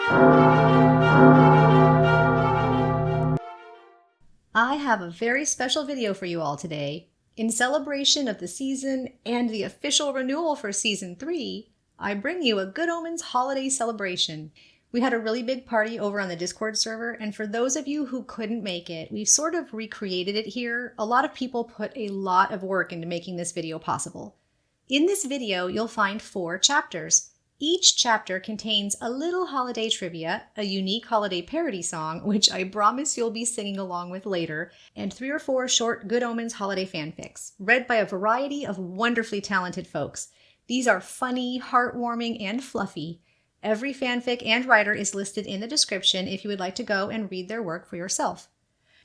I have a very special video for you all today. In celebration of the season and the official renewal for Season 3, I bring you a Good Omens holiday celebration. We had a really big party over on the Discord server, and for those of you who couldn't make it, we've sort of recreated it here. A lot of people put a lot of work into making this video possible. In this video, you'll find 4 chapters. Each chapter contains a little holiday trivia, a unique holiday parody song, which I promise you'll be singing along with later, and 3 or 4 short Good Omens holiday fanfics, read by a variety of wonderfully talented folks. These are funny, heartwarming, and fluffy. Every fanfic and writer is listed in the description if you would like to go and read their work for yourself.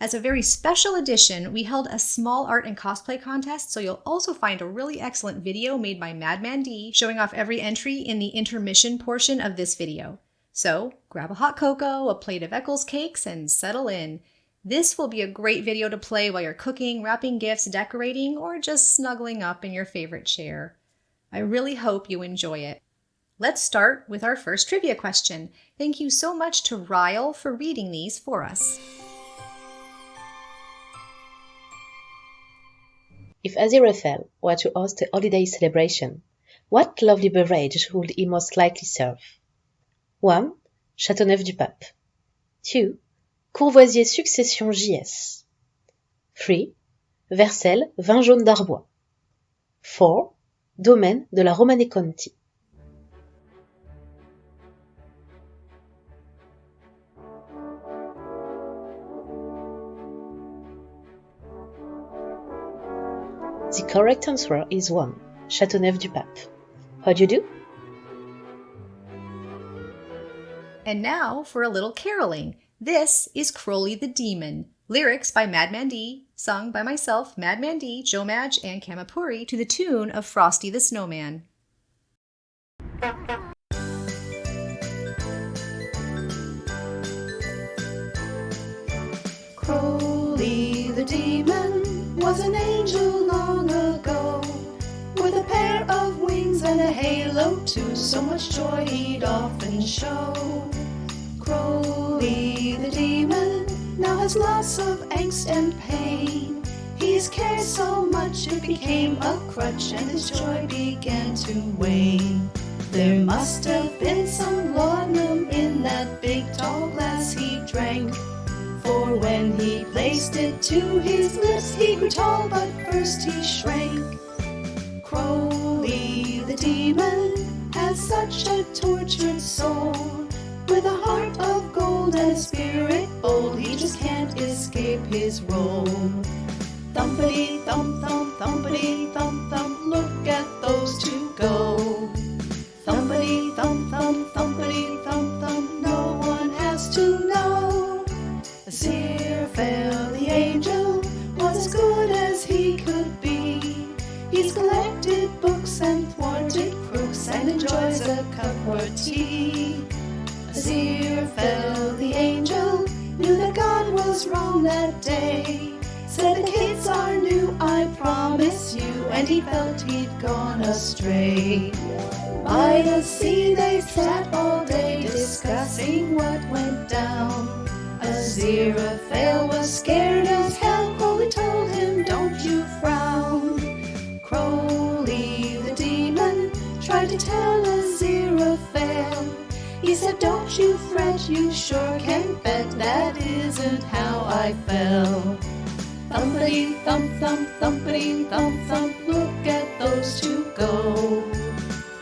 As a very special edition, we held a small art and cosplay contest, so you'll also find a really excellent video made by Madman D showing off every entry in the intermission portion of this video. So grab a hot cocoa, a plate of Eccles cakes, and settle in. This will be a great video to play while you're cooking, wrapping gifts, decorating, or just snuggling up in your favorite chair. I really hope you enjoy it. Let's start with our first trivia question. Thank you so much to Ryle for reading these for us. If Aziraphale were to host a holiday celebration, what lovely beverage would he most likely serve? 1. Châteauneuf-du-Pape. 2. Courvoisier Succession JS. 3. Vercel Vin jaune d'Arbois. 4. Domaine de la Romane Conti. The correct answer is 1. Châteauneuf-du-Pape. How do you do? And now for a little caroling. This is Crowley the Demon. Lyrics by Madman D, sung by myself, Madman D, JoaMaj, and Camapuri to the tune of Frosty the Snowman. Crowley the Demon was an angel long ago, with a pair of wings and a halo too, so much joy he'd often show. Crowley the Demon now has lots of angst and pain. He's cared so much it became a crutch, and his joy began to wane. There must have been some laudanum in that big tall glass he drank, for when he placed it to his lips, he grew tall, but first he shrank. Crowley the Demon has such a tortured soul, with a heart of gold and a spirit bold, he just can't escape his role. Thumpity thump thump, thumpity thump thump, look at those 2 go. Thumpity thump thump, thumpity thump thump, no one has to know. Aziraphale the angel was as good as he could be. He's collected books and thwarted crooks, and enjoys a cup or tea. Aziraphale the angel knew that God was wrong that day. Said the kids are new, I promise you, and he felt he'd gone astray. By the sea they sat all day, discussing what went down. Aziraphale was scared as hell. Crowley told him, don't you frown. Crowley the Demon tried to tell Aziraphale. He said, don't you fret, you sure can bet that isn't how I fell. Thumpity thump thump, thumpity thump thump, look at those 2 go.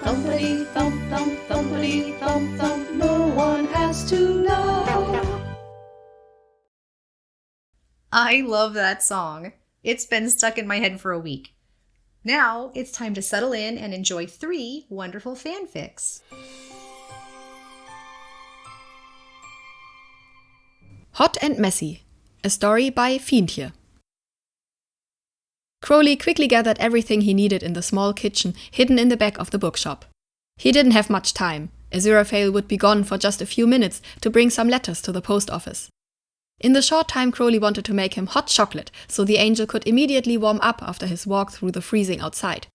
Thumpity thump thump, thumpity thump thump, no one has to know. I love that song. It's been stuck in my head for a week. Now it's time to settle in and enjoy 3 wonderful fanfics. Hot and Messy, a story by Fientje. Crowley quickly gathered everything he needed in the small kitchen hidden in the back of the bookshop. He didn't have much time. Aziraphale would be gone for just a few minutes to bring some letters to the post office. In the short time, Crowley wanted to make him hot chocolate so the angel could immediately warm up after his walk through the freezing outside.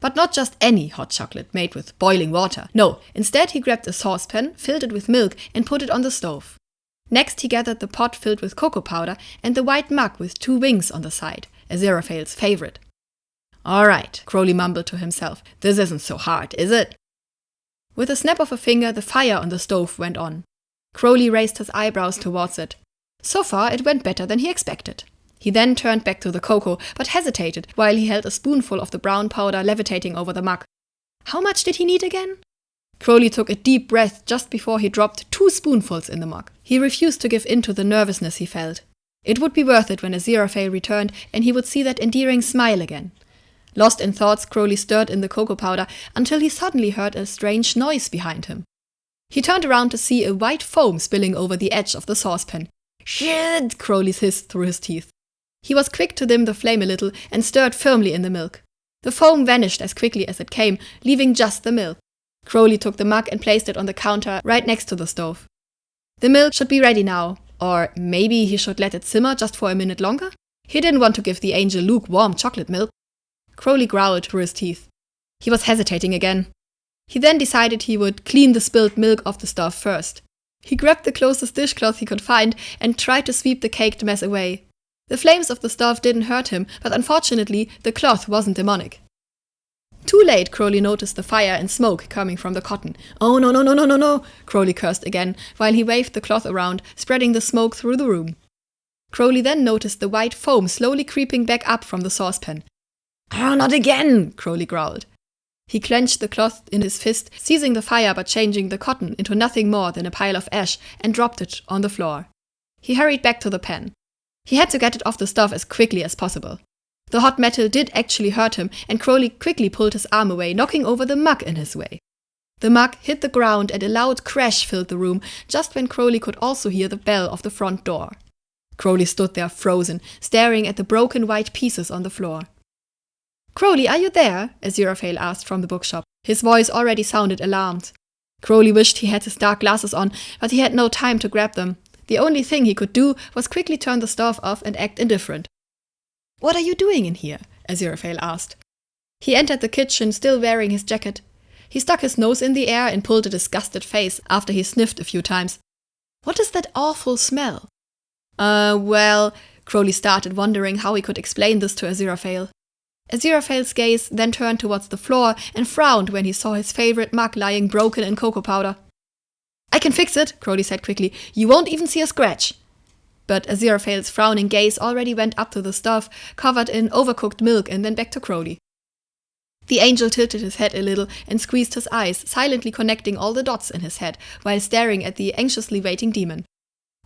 But not just any hot chocolate made with boiling water. No, instead he grabbed a saucepan, filled it with milk and put it on the stove. Next he gathered the pot filled with cocoa powder and the white mug with 2 wings on the side, Aziraphale's favorite. "Alright," Crowley mumbled to himself, "this isn't so hard, is it?" With a snap of a finger, the fire on the stove went on. Crowley raised his eyebrows towards it. So far, it went better than he expected. He then turned back to the cocoa, but hesitated while he held a spoonful of the brown powder levitating over the mug. How much did he need again? Crowley took a deep breath just before he dropped 2 spoonfuls in the mug. He refused to give in to the nervousness he felt. It would be worth it when Aziraphale returned and he would see that endearing smile again. Lost in thoughts, Crowley stirred in the cocoa powder until he suddenly heard a strange noise behind him. He turned around to see a white foam spilling over the edge of the saucepan. "Shit!" Crowley hissed through his teeth. He was quick to dim the flame a little and stirred firmly in the milk. The foam vanished as quickly as it came, leaving just the milk. Crowley took the mug and placed it on the counter right next to the stove. The milk should be ready now, or maybe he should let it simmer just for a minute longer? He didn't want to give the angel lukewarm chocolate milk. Crowley growled through his teeth. He was hesitating again. He then decided he would clean the spilled milk off the stove first. He grabbed the closest dishcloth he could find and tried to sweep the caked mess away. The flames of the stove didn't hurt him, but unfortunately the cloth wasn't demonic. Too late, Crowley noticed the fire and smoke coming from the cotton. "Oh no, no, no, no, no, no," Crowley cursed again, while he waved the cloth around, spreading the smoke through the room. Crowley then noticed the white foam slowly creeping back up from the saucepan. "Ah, not again," Crowley growled. He clenched the cloth in his fist, seizing the fire but changing the cotton into nothing more than a pile of ash, and dropped it on the floor. He hurried back to the pan. He had to get it off the stove as quickly as possible. The hot metal did actually hurt him, and Crowley quickly pulled his arm away, knocking over the mug in his way. The mug hit the ground and a loud crash filled the room, just when Crowley could also hear the bell of the front door. Crowley stood there frozen, staring at the broken white pieces on the floor. "Crowley, are you there?" Aziraphale asked from the bookshop. His voice already sounded alarmed. Crowley wished he had his dark glasses on, but he had no time to grab them. The only thing he could do was quickly turn the stove off and act indifferent. "What are you doing in here?" Aziraphale asked. He entered the kitchen, still wearing his jacket. He stuck his nose in the air and pulled a disgusted face after he sniffed a few times. "What is that awful smell?" Well, Crowley started wondering how he could explain this to Aziraphale. Aziraphale's gaze then turned towards the floor and frowned when he saw his favorite mug lying broken in cocoa powder. "I can fix it," Crowley said quickly. "You won't even see a scratch." But Aziraphale's frowning gaze already went up to the stove, covered in overcooked milk, and then back to Crowley. The angel tilted his head a little and squeezed his eyes, silently connecting all the dots in his head, while staring at the anxiously waiting demon.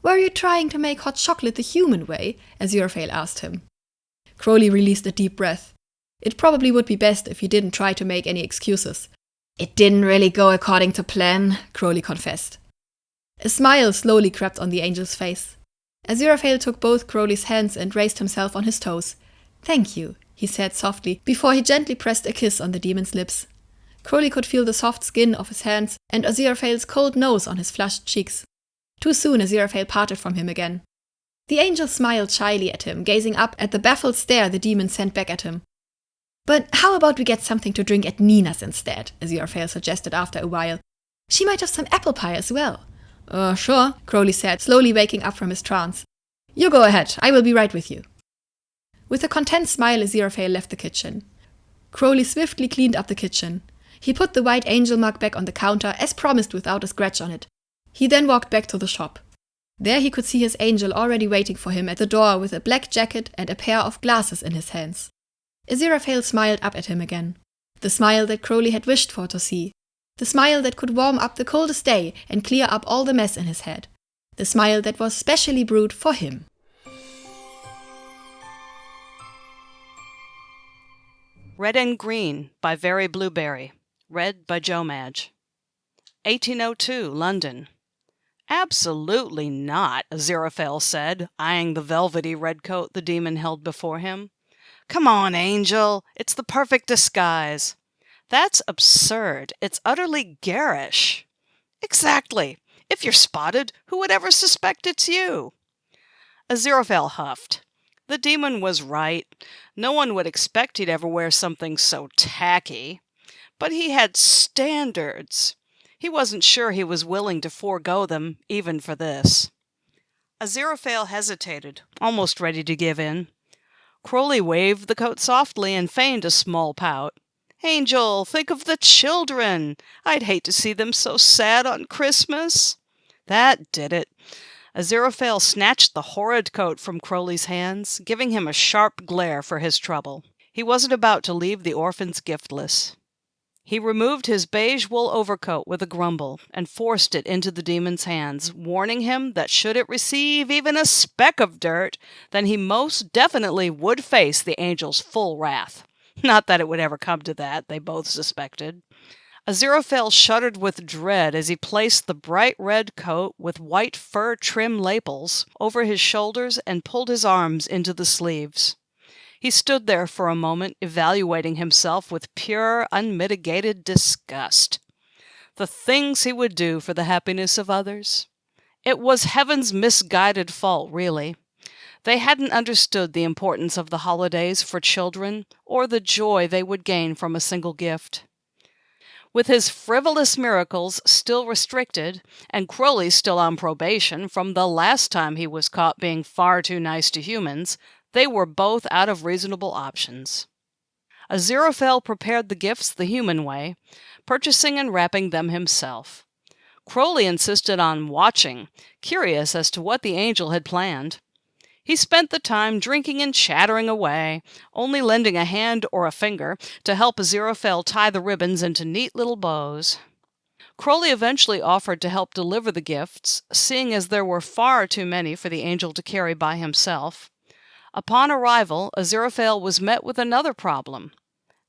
"Were you trying to make hot chocolate the human way?" Aziraphale asked him. Crowley released a deep breath. It probably would be best if he didn't try to make any excuses. "It didn't really go according to plan," Crowley confessed. A smile slowly crept on the angel's face. Aziraphale took both Crowley's hands and raised himself on his toes. "Thank you," he said softly, before he gently pressed a kiss on the demon's lips. Crowley could feel the soft skin of his hands and Aziraphale's cold nose on his flushed cheeks. Too soon Aziraphale parted from him again. The angel smiled shyly at him, gazing up at the baffled stare the demon sent back at him. "But how about we get something to drink at Nina's instead?" Aziraphale suggested after a while. "She might have some apple pie as well." Sure," Crowley said, slowly waking up from his trance. "You go ahead, I will be right with you." With a content smile, Aziraphale left the kitchen. Crowley swiftly cleaned up the kitchen. He put the white angel mug back on the counter, as promised, without a scratch on it. He then walked back to the shop. There he could see his angel already waiting for him at the door with a black jacket and a pair of glasses in his hands. Aziraphale smiled up at him again. The smile that Crowley had wished for to see. The smile that could warm up the coldest day and clear up all the mess in his head. The smile that was specially brewed for him. Red and Green by VeryBlueberry. Read by JoaMaj. 1802, London. "Absolutely not," Aziraphale said, eyeing the velvety redcoat the demon held before him. "Come on, Angel. It's the perfect disguise." "That's absurd. It's utterly garish." "Exactly. If you're spotted, who would ever suspect it's you?" Aziraphale huffed. The demon was right. No one would expect he'd ever wear something so tacky. But he had standards. He wasn't sure he was willing to forego them, even for this. Aziraphale hesitated, almost ready to give in. Crowley waved the coat softly and feigned a small pout. "Angel, think of the children! I'd hate to see them so sad on Christmas." That did it. Aziraphale snatched the horrid coat from Crowley's hands, giving him a sharp glare for his trouble. He wasn't about to leave the orphans giftless. He removed his beige wool overcoat with a grumble and forced it into the demon's hands, warning him that should it receive even a speck of dirt, then he most definitely would face the angel's full wrath. Not that it would ever come to that, they both suspected. Aziraphale shuddered with dread as he placed the bright red coat with white fur trim lapels over his shoulders and pulled his arms into the sleeves. He stood there for a moment, evaluating himself with pure, unmitigated disgust. The things he would do for the happiness of others. It was heaven's misguided fault, really. They hadn't understood the importance of the holidays for children, or the joy they would gain from a single gift. With his frivolous miracles still restricted, and Crowley still on probation from the last time he was caught being far too nice to humans, they were both out of reasonable options. Aziraphale prepared the gifts the human way, purchasing and wrapping them himself. Crowley insisted on watching, curious as to what the angel had planned. He spent the time drinking and chattering away, only lending a hand or a finger to help Aziraphale tie the ribbons into neat little bows. Crowley eventually offered to help deliver the gifts, seeing as there were far too many for the angel to carry by himself. Upon arrival, Aziraphale was met with another problem.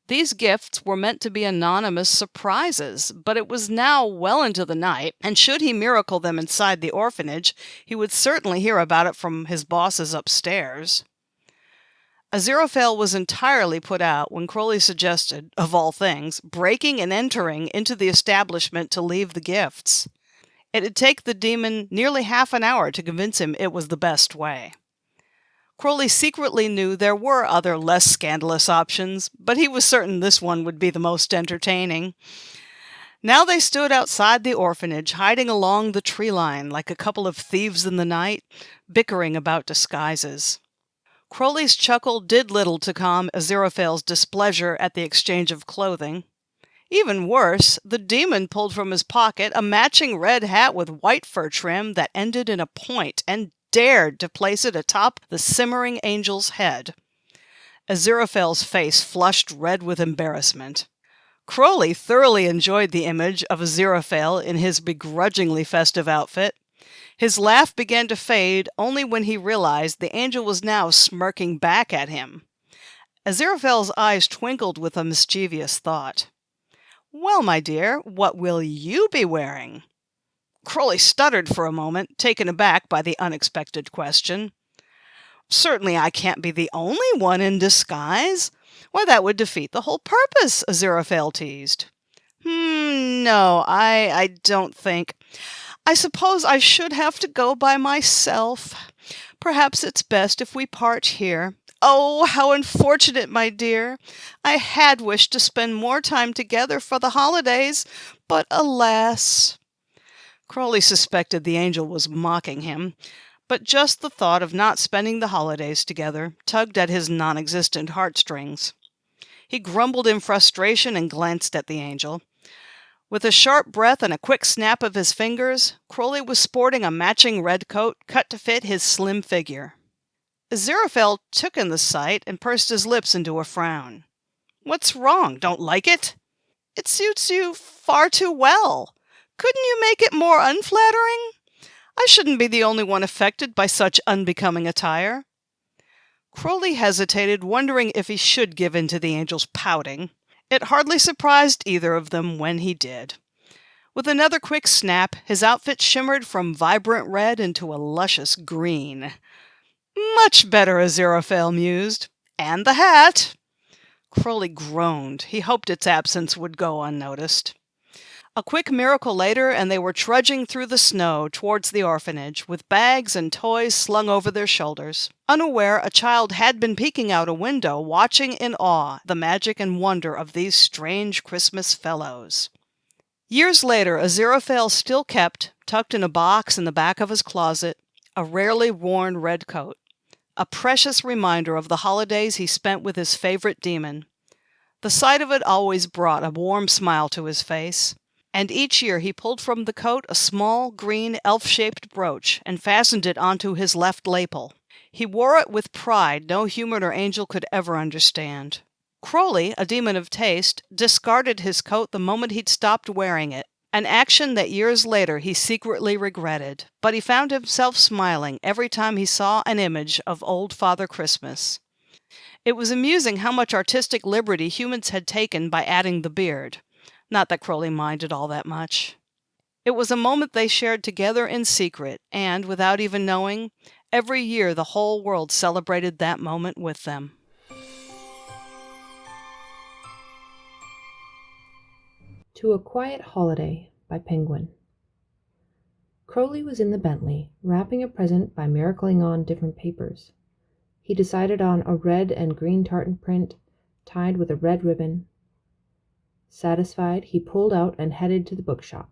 These gifts were meant to be anonymous surprises, but it was now well into the night, and should he miracle them inside the orphanage, he would certainly hear about it from his bosses upstairs. Aziraphale was entirely put out when Crowley suggested, of all things, breaking and entering into the establishment to leave the gifts. It'd take the demon nearly half an hour to convince him it was the best way. Crowley secretly knew there were other less scandalous options, but he was certain this one would be the most entertaining. Now they stood outside the orphanage, hiding along the tree line like a couple of thieves in the night, bickering about disguises. Crowley's chuckle did little to calm Aziraphale's displeasure at the exchange of clothing. Even worse, the demon pulled from his pocket a matching red hat with white fur trim that ended in a point and dared to place it atop the simmering angel's head. Aziraphale's face flushed red with embarrassment. Crowley thoroughly enjoyed the image of Aziraphale in his begrudgingly festive outfit. His laugh began to fade only when he realized the angel was now smirking back at him. Aziraphale's eyes twinkled with a mischievous thought. "Well, my dear, what will you be wearing?" Crowley stuttered for a moment, taken aback by the unexpected question. "Certainly I can't be the only one in disguise. Why, that would defeat the whole purpose," Aziraphale teased. No, I don't think. I suppose I should have to go by myself. Perhaps it's best if we part here. Oh, how unfortunate, my dear. I had wished to spend more time together for the holidays, but alas." Crowley suspected the angel was mocking him, but just the thought of not spending the holidays together tugged at his non-existent heartstrings. He grumbled in frustration and glanced at the angel. With a sharp breath and a quick snap of his fingers, Crowley was sporting a matching red coat cut to fit his slim figure. Aziraphale took in the sight and pursed his lips into a frown. "What's wrong? Don't like it?" "It suits you far too well. Couldn't you make it more unflattering? I shouldn't be the only one affected by such unbecoming attire." Crowley hesitated, wondering if he should give in to the angel's pouting. It hardly surprised either of them when he did. With another quick snap, his outfit shimmered from vibrant red into a luscious green. "Much better," Aziraphale mused. "And the hat!" Crowley groaned. He hoped its absence would go unnoticed. A quick miracle later, and they were trudging through the snow towards the orphanage, with bags and toys slung over their shoulders. Unaware, a child had been peeking out a window, watching in awe the magic and wonder of these strange Christmas fellows. Years later, Aziraphale still kept, tucked in a box in the back of his closet, a rarely worn red coat, a precious reminder of the holidays he spent with his favorite demon. The sight of it always brought a warm smile to his face, and each year he pulled from the coat a small, green, elf-shaped brooch and fastened it onto his left lapel. He wore it with pride no human or angel could ever understand. Crowley, a demon of taste, discarded his coat the moment he'd stopped wearing it, an action that years later he secretly regretted, but he found himself smiling every time he saw an image of old Father Christmas. It was amusing how much artistic liberty humans had taken by adding the beard. Not that Crowley minded all that much. It was a moment they shared together in secret, and, without even knowing, every year the whole world celebrated that moment with them. To a Quiet Holiday by Penguin. Crowley was in the Bentley, wrapping a present by miracling on different papers. He decided on a red and green tartan print, tied with a red ribbon. Satisfied, he pulled out and headed to the bookshop.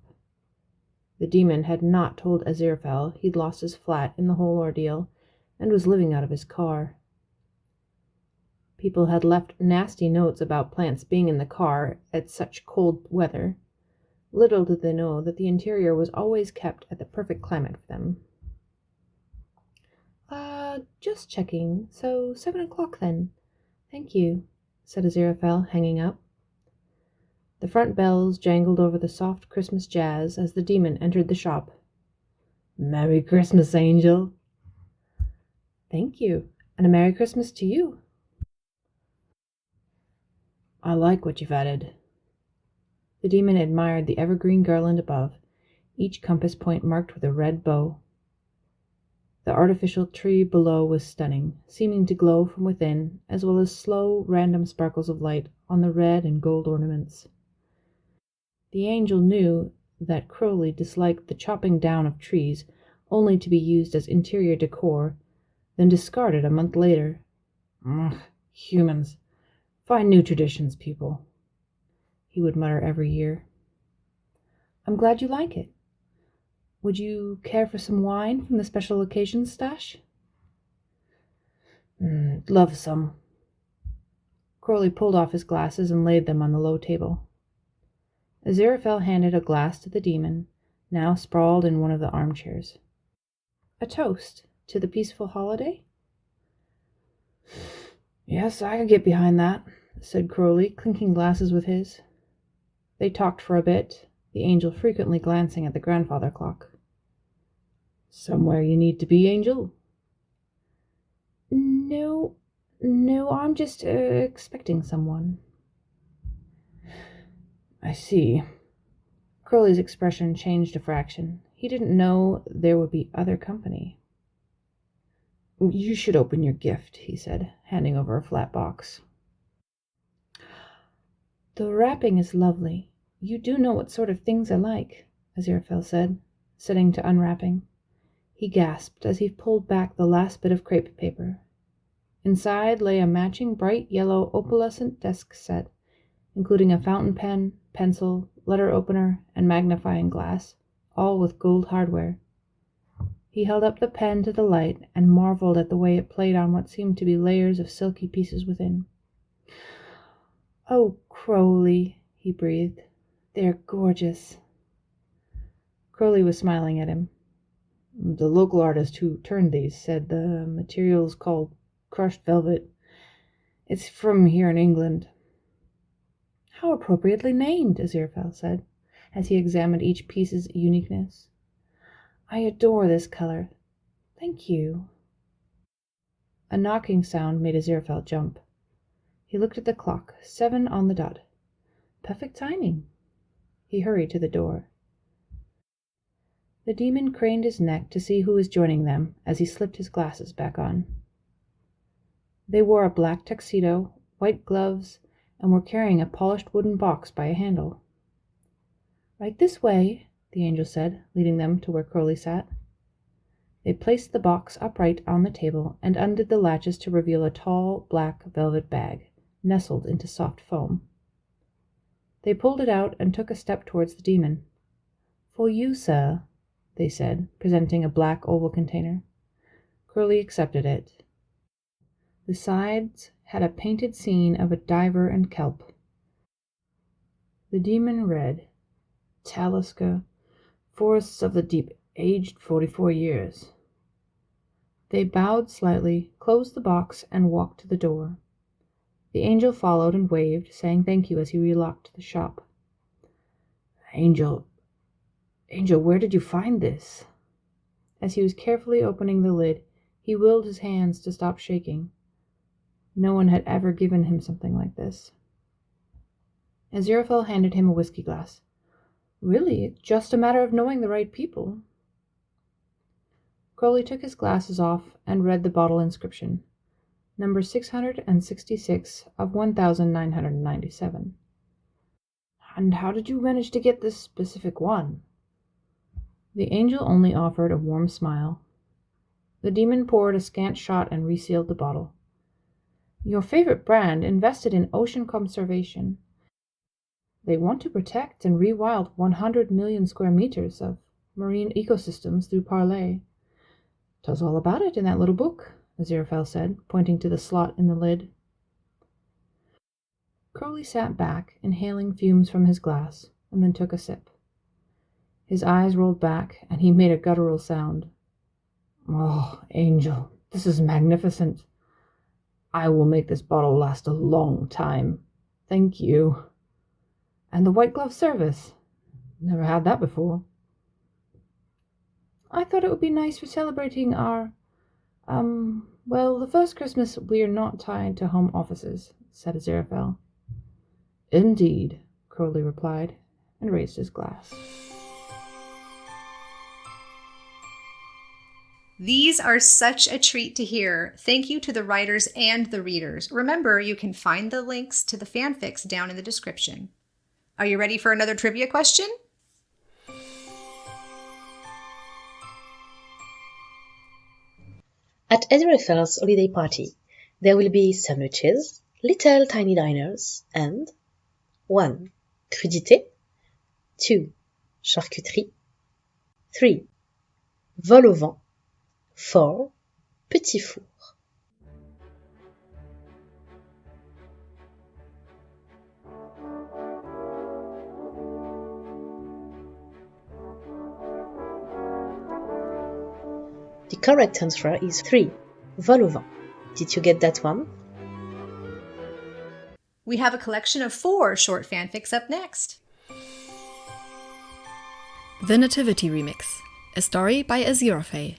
The demon had not told Aziraphale he'd lost his flat in the whole ordeal, and was living out of his car. People had left nasty notes about plants being in the car at such cold weather. Little did they know that the interior was always kept at the perfect climate for them. Just checking. So 7 o'clock then. Thank you, said Aziraphale, hanging up. The front bells jangled over the soft Christmas jazz as the demon entered the shop. Merry Christmas, Angel. Thank you, and a Merry Christmas to you. I like what you've added. The demon admired the evergreen garland above, each compass point marked with a red bow. The artificial tree below was stunning, seeming to glow from within, as well as slow, random sparkles of light on the red and gold ornaments. The angel knew that Crowley disliked the chopping down of trees only to be used as interior decor, then discarded a month later. Humans. Find new traditions, people, he would mutter every year. I'm glad you like it. Would you care for some wine from the special occasions stash? Love some. Crowley pulled off his glasses and laid them on the low table. Aziraphale handed a glass to the demon, now sprawled in one of the armchairs. A toast to the peaceful holiday? Yes, I could get behind that, said Crowley, clinking glasses with his. They talked for a bit, the angel frequently glancing at the grandfather clock. Somewhere you need to be, Angel? No, I'm just expecting someone. I see. Crowley's expression changed a fraction. He didn't know there would be other company. You should open your gift, he said, handing over a flat box. The wrapping is lovely. You do know what sort of things I like, Aziraphale said, setting to unwrapping. He gasped as he pulled back the last bit of crepe paper. Inside lay a matching bright yellow opalescent desk set, including a fountain pen, pencil, letter opener, and magnifying glass, all with gold hardware. He held up the pen to the light and marveled at the way it played on what seemed to be layers of silky pieces within. Oh, Crowley, he breathed. They're gorgeous. Crowley was smiling at him. The local artist who turned these said the material's called crushed velvet. It's from here in England. How appropriately named, Aziraphale said, as he examined each piece's uniqueness. I adore this color. Thank you. A knocking sound made Aziraphale jump. He looked at the clock. 7 on the dot. Perfect timing. He hurried to the door. The demon craned his neck to see who was joining them as he slipped his glasses back on. They wore a black tuxedo, white gloves, and were carrying a polished wooden box by a handle. Right this way, the angel said, leading them to where Crowley sat. They placed the box upright on the table and undid the latches to reveal a tall, black velvet bag, nestled into soft foam. They pulled it out and took a step towards the demon. "For you, sir," they said, presenting a black oval container. Crowley accepted it. The sides had a painted scene of a diver and kelp. The demon read, "Talisker, Forests of the Deep, aged 44 years. They bowed slightly, closed the box, and walked to the door. The angel followed and waved, saying thank you as he relocked the shop. Angel, where did you find this?" As he was carefully opening the lid, he willed his hands to stop shaking. No one had ever given him something like this. Aziraphale handed him a whiskey glass. "Really, it's just a matter of knowing the right people." Crowley took his glasses off and read the bottle inscription. Number 666 of 1997. "And how did you manage to get this specific one?" The angel only offered a warm smile. The demon poured a scant shot and resealed the bottle. "Your favorite brand invested in ocean conservation. They want to protect and rewild 100 million square meters of marine ecosystems through Parley. Tells all about it in that little book," Aziraphale said, pointing to the slot in the lid. Crowley sat back, inhaling fumes from his glass, and then took a sip. His eyes rolled back, and he made a guttural sound. "Oh, Angel, this is magnificent. I will make this bottle last a long time. Thank you. And the white glove service. Never had that before." "I thought it would be nice for celebrating our, the first Christmas we're not tied to home offices," said Aziraphale. "Indeed," Crowley replied, and raised his glass. These are such a treat to hear. Thank you to the writers and the readers. Remember, you can find the links to the fanfics down in the description. Are you ready for another trivia question? At Aziraphale's holiday party, there will be sandwiches, little tiny diners, and 1. Crudité, 2. Charcuterie, 3. Vol au vent, 4. Petit four. The correct answer is 3. Vol au vent. Did you get that one? We have a collection of 4 short fanfics up next. The Nativity Remix, a story by Aziraphaye.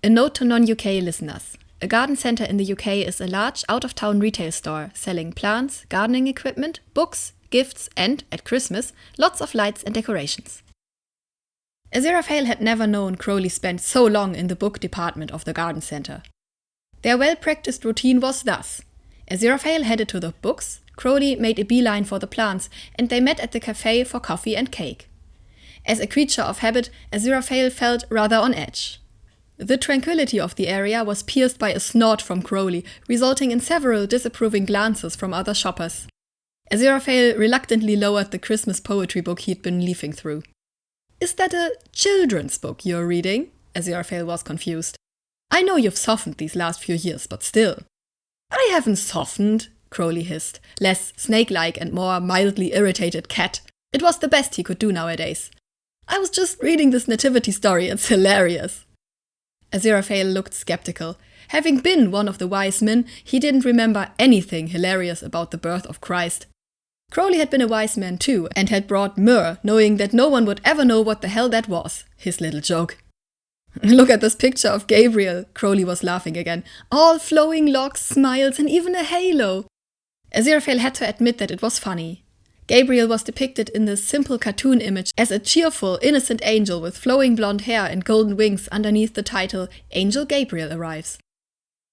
A note to non-UK listeners. A garden centre in the UK is a large out-of-town retail store selling plants, gardening equipment, books, gifts and, at Christmas, lots of lights and decorations. Aziraphale had never known Crowley spent so long in the book department of the garden centre. Their well-practiced routine was thus. Aziraphale headed to the books, Crowley made a beeline for the plants, and they met at the cafe for coffee and cake. As a creature of habit, Aziraphale felt rather on edge. The tranquility of the area was pierced by a snort from Crowley, resulting in several disapproving glances from other shoppers. Aziraphale reluctantly lowered the Christmas poetry book he'd been leafing through. "Is that a children's book you're reading?" Aziraphale was confused. "I know you've softened these last few years, but still." "I haven't softened," Crowley hissed, less snake-like and more mildly irritated cat. It was the best he could do nowadays. "I was just reading this nativity story, it's hilarious." Aziraphale looked skeptical. Having been one of the wise men, he didn't remember anything hilarious about the birth of Christ. Crowley had been a wise man too, and had brought myrrh, knowing that no one would ever know what the hell that was. His little joke. "Look at this picture of Gabriel," Crowley was laughing again. "All flowing locks, smiles, and even a halo." Aziraphale had to admit that it was funny. Gabriel was depicted in this simple cartoon image as a cheerful, innocent angel with flowing blonde hair and golden wings underneath the title, "Angel Gabriel Arrives."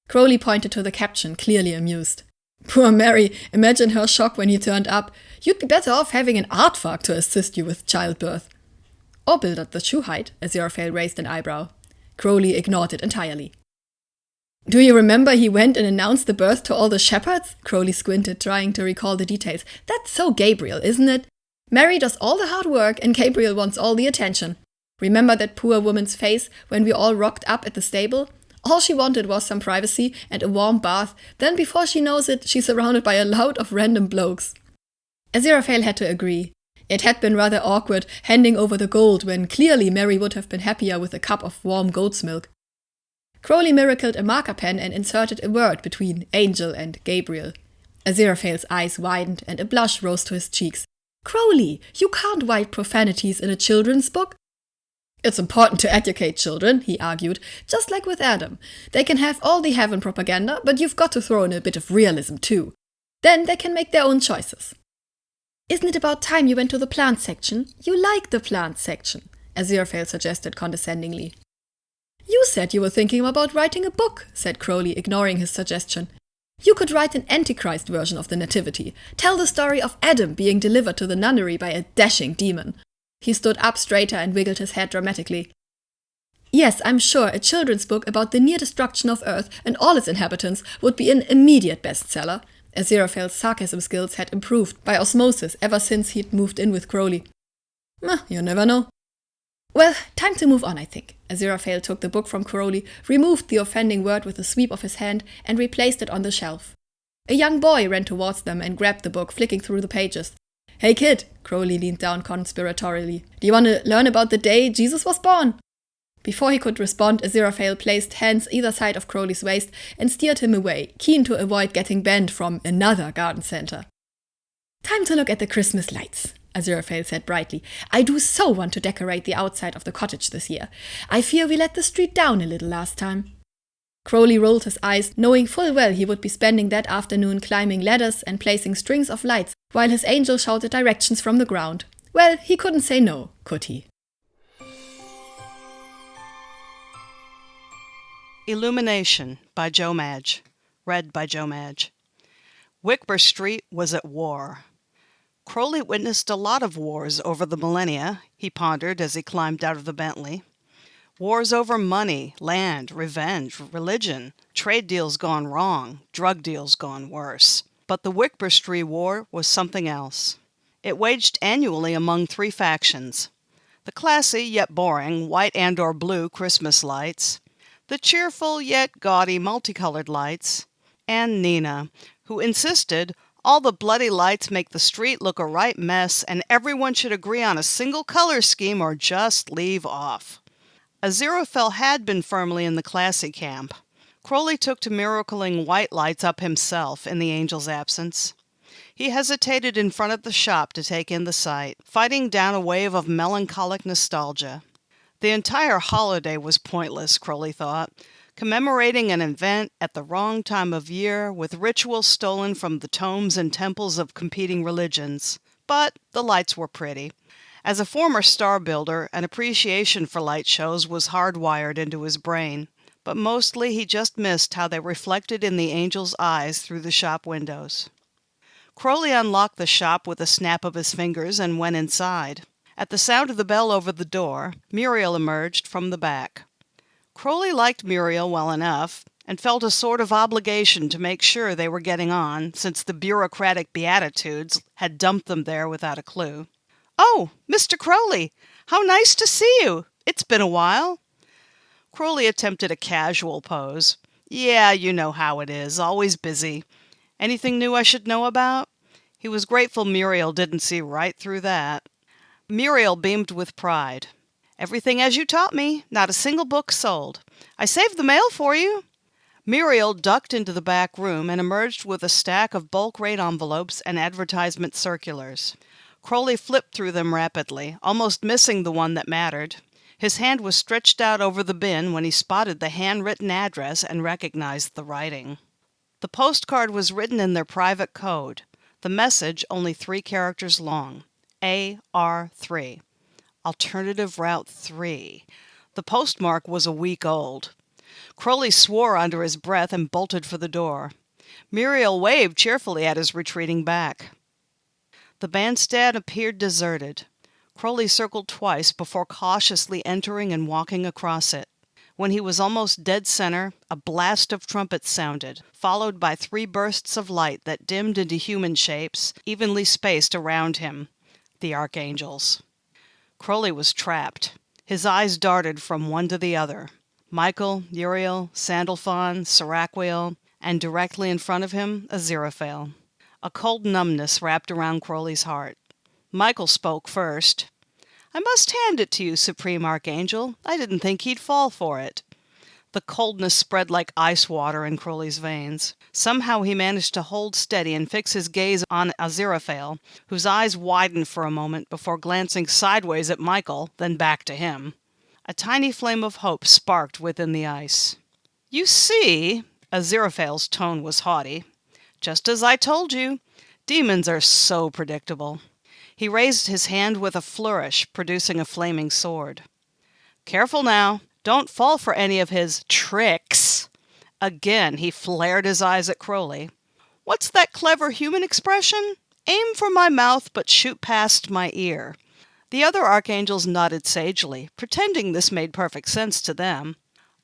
Crowley pointed to the caption, clearly amused. Poor Mary, imagine her shock when he turned up. You'd be better off having an aardvark to assist you with childbirth. Or build up the shoe height, Aziraphale raised an eyebrow. Crowley ignored it entirely. Do you remember he went and announced the birth to all the shepherds? Crowley squinted, trying to recall the details. That's so Gabriel, isn't it? Mary does all the hard work and Gabriel wants all the attention. Remember that poor woman's face when we all rocked up at the stable? All she wanted was some privacy and a warm bath, then before she knows it, she's surrounded by a load of random blokes. Aziraphale had to agree. It had been rather awkward handing over the gold when clearly Mary would have been happier with a cup of warm goat's milk. Crowley miracled a marker pen and inserted a word between Angel and Gabriel. Aziraphale's eyes widened and a blush rose to his cheeks. Crowley, you can't write profanities in a children's book. It's important to educate children, he argued, just like with Adam. They can have all the heaven propaganda, but you've got to throw in a bit of realism too. Then they can make their own choices. Isn't it about time you went to the plant section? You like the plant section, Aziraphale suggested condescendingly. You said you were thinking about writing a book, said Crowley, ignoring his suggestion. You could write an Antichrist version of the Nativity. Tell the story of Adam being delivered to the nunnery by a dashing demon. He stood up straighter and wiggled his head dramatically. Yes, I'm sure a children's book about the near destruction of Earth and all its inhabitants would be an immediate bestseller. Aziraphale's sarcasm skills had improved by osmosis ever since he'd moved in with Crowley. You never know. Well, time to move on, I think. Aziraphale took the book from Crowley, removed the offending word with a sweep of his hand, and replaced it on the shelf. A young boy ran towards them and grabbed the book, flicking through the pages. Hey kid, Crowley leaned down conspiratorially. Do you want to learn about the day Jesus was born? Before he could respond, Aziraphale placed hands either side of Crowley's waist and steered him away, keen to avoid getting banned from another garden center. Time to look at the Christmas lights, Aziraphale said brightly. I do so want to decorate the outside of the cottage this year. I fear we let the street down a little last time. Crowley rolled his eyes, knowing full well he would be spending that afternoon climbing ladders and placing strings of lights, while his angel shouted directions from the ground. Well, he couldn't say no, could he? Illumination by JoaMaj. Read by JoaMaj. Whickber Street was at war. Crowley witnessed a lot of wars over the millennia, he pondered as he climbed out of the Bentley. Wars over money, land, revenge, religion, trade deals gone wrong, drug deals gone worse. But the Whickber Street War was something else. It waged annually among three factions. The classy yet boring white and or blue Christmas lights, the cheerful yet gaudy multicolored lights, and Nina, who insisted all the bloody lights make the street look a right mess and everyone should agree on a single color scheme or just leave off. Aziraphale had been firmly in the classy camp. Crowley took to miracling white lights up himself in the angel's absence. He hesitated in front of the shop to take in the sight, fighting down a wave of melancholic nostalgia. The entire holiday was pointless, Crowley thought, commemorating an event at the wrong time of year with rituals stolen from the tomes and temples of competing religions. But the lights were pretty. As a former star builder, an appreciation for light shows was hardwired into his brain, but mostly he just missed how they reflected in the angel's eyes through the shop windows. Crowley unlocked the shop with a snap of his fingers and went inside. At the sound of the bell over the door, Muriel emerged from the back. Crowley liked Muriel well enough, and felt a sort of obligation to make sure they were getting on, since the bureaucratic Beatitudes had dumped them there without a clue. "Oh, Mr. Crowley, how nice to see you. It's been a while." Crowley attempted a casual pose. "Yeah, you know how it is, always busy. Anything new I should know about?" He was grateful Muriel didn't see right through that. Muriel beamed with pride. "Everything as you taught me, not a single book sold. I saved the mail for you." Muriel ducked into the back room and emerged with a stack of bulk rate envelopes and advertisement circulars. Crowley flipped through them rapidly, almost missing the one that mattered. His hand was stretched out over the bin when he spotted the handwritten address and recognized the writing. The postcard was written in their private code, the message only 3 characters long. AR3. Alternative Route 3. The postmark was a week old. Crowley swore under his breath and bolted for the door. Muriel waved cheerfully at his retreating back. The bandstand appeared deserted. Crowley circled twice before cautiously entering and walking across it. When he was almost dead center, a blast of trumpets sounded, followed by 3 bursts of light that dimmed into human shapes, evenly spaced around him, the archangels. Crowley was trapped. His eyes darted from one to the other. Michael, Uriel, Sandalphon, RCReveal, and directly in front of him, Aziraphale. A cold numbness wrapped around Crowley's heart. Michael spoke first. "I must hand it to you, Supreme Archangel. I didn't think he'd fall for it." The coldness spread like ice water in Crowley's veins. Somehow he managed to hold steady and fix his gaze on Aziraphale, whose eyes widened for a moment before glancing sideways at Michael, then back to him. A tiny flame of hope sparked within the ice. "You see," Aziraphale's tone was haughty, "just as I told you, demons are so predictable." He raised his hand with a flourish, producing a flaming sword. "Careful now. Don't fall for any of his tricks." Again, he flared his eyes at Crowley. "What's that clever human expression? Aim for my mouth, but shoot past my ear." The other archangels nodded sagely, pretending this made perfect sense to them.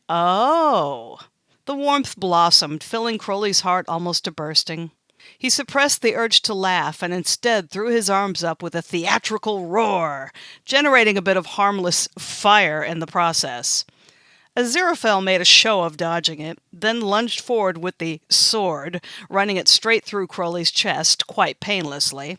"Oh!" The warmth blossomed, filling Crowley's heart almost to bursting. He suppressed the urge to laugh and instead threw his arms up with a theatrical roar, generating a bit of harmless fire in the process. Aziraphale made a show of dodging it, then lunged forward with the sword, running it straight through Crowley's chest, quite painlessly.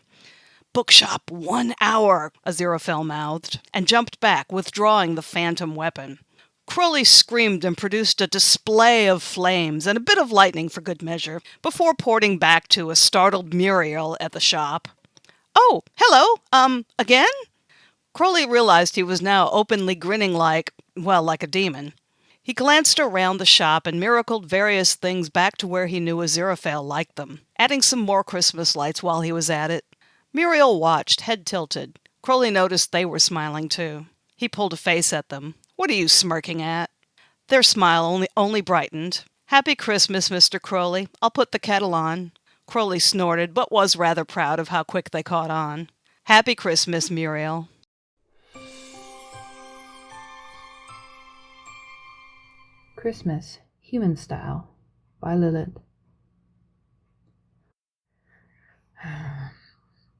"Bookshop 1 hour," Aziraphale mouthed, and jumped back, withdrawing the phantom weapon. Crowley screamed and produced a display of flames and a bit of lightning for good measure, before porting back to a startled Muriel at the shop. "Oh, hello, again?" Crowley realized he was now openly grinning like a demon. He glanced around the shop and miracled various things back to where he knew Aziraphale liked them, adding some more Christmas lights while he was at it. Muriel watched, head tilted. Crowley noticed they were smiling too. He pulled a face at them. "What are you smirking at?" Their smile only brightened. "Happy Christmas, Mr. Crowley. I'll put the kettle on." Crowley snorted, but was rather proud of how quick they caught on. "Happy Christmas, Muriel." Christmas, Human Style, by Lilit.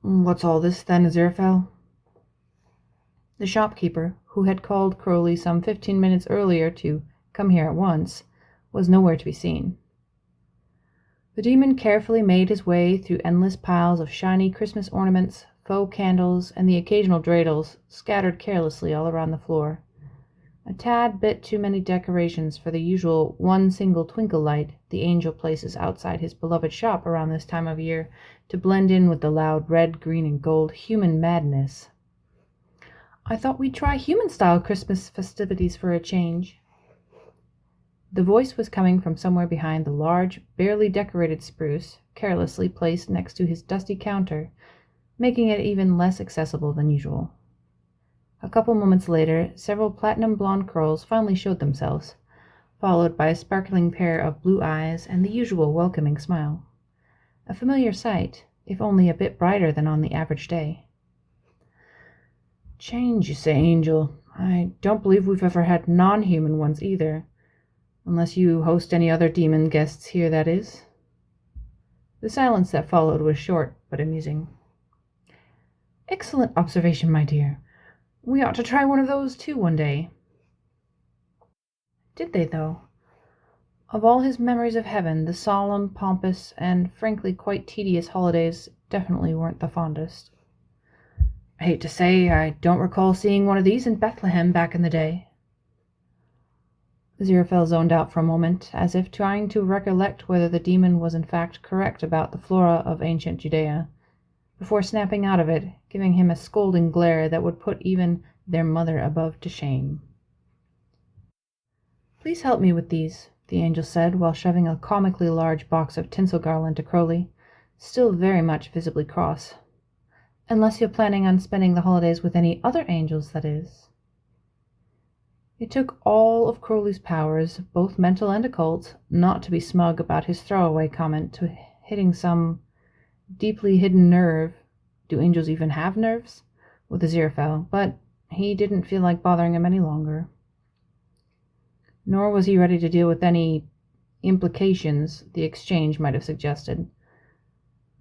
"What's all this, then, Aziraphale?" The shopkeeper, who had called Crowley some 15 minutes earlier to come here at once, was nowhere to be seen. The demon carefully made his way through endless piles of shiny Christmas ornaments, faux candles, and the occasional dreidels scattered carelessly all around the floor. A tad bit too many decorations for the usual one single twinkle light the angel places outside his beloved shop around this time of year to blend in with the loud red, green, and gold human madness. "I thought we'd try human-style Christmas festivities for a change." The voice was coming from somewhere behind the large, barely decorated spruce, carelessly placed next to his dusty counter, making it even less accessible than usual. A couple moments later, several platinum blonde curls finally showed themselves, followed by a sparkling pair of blue eyes and the usual welcoming smile. A familiar sight, if only a bit brighter than on the average day. "Change, you say, Angel? I don't believe we've ever had non-human ones either. Unless you host any other demon guests here, that is." The silence that followed was short but amusing. "Excellent observation, my dear. We ought to try one of those too one day." Did they, though? Of all his memories of heaven, the solemn, pompous, and frankly quite tedious holidays definitely weren't the fondest. "I hate to say, I don't recall seeing one of these in Bethlehem back in the day." Aziraphale zoned out for a moment, as if trying to recollect whether the demon was in fact correct about the flora of ancient Judea, before snapping out of it, giving him a scolding glare that would put even their mother above to shame. "Please help me with these," the angel said, while shoving a comically large box of tinsel garland to Crowley, still very much visibly cross. "Unless you're planning on spending the holidays with any other angels, that is." It took all of Crowley's powers, both mental and occult, not to be smug about his throwaway comment to hitting some deeply hidden nerve. Do angels even have nerves? With Aziraphale, but he didn't feel like bothering him any longer. Nor was he ready to deal with any implications the exchange might have suggested.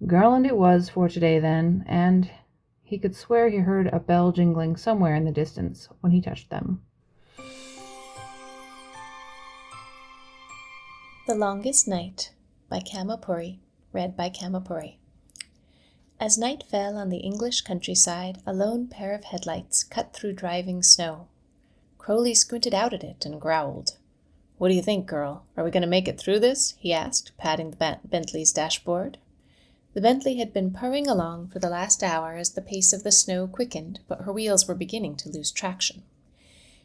Garland it was for today, then, and he could swear he heard a bell jingling somewhere in the distance when he touched them. The Longest Night by Camapuri, read by Camapuri. As night fell on the English countryside, a lone pair of headlights cut through driving snow. Crowley squinted out at it and growled. "What do you think, girl? Are we going to make it through this?" he asked, patting the Bentley's dashboard. The Bentley had been purring along for the last hour as the pace of the snow quickened, but her wheels were beginning to lose traction.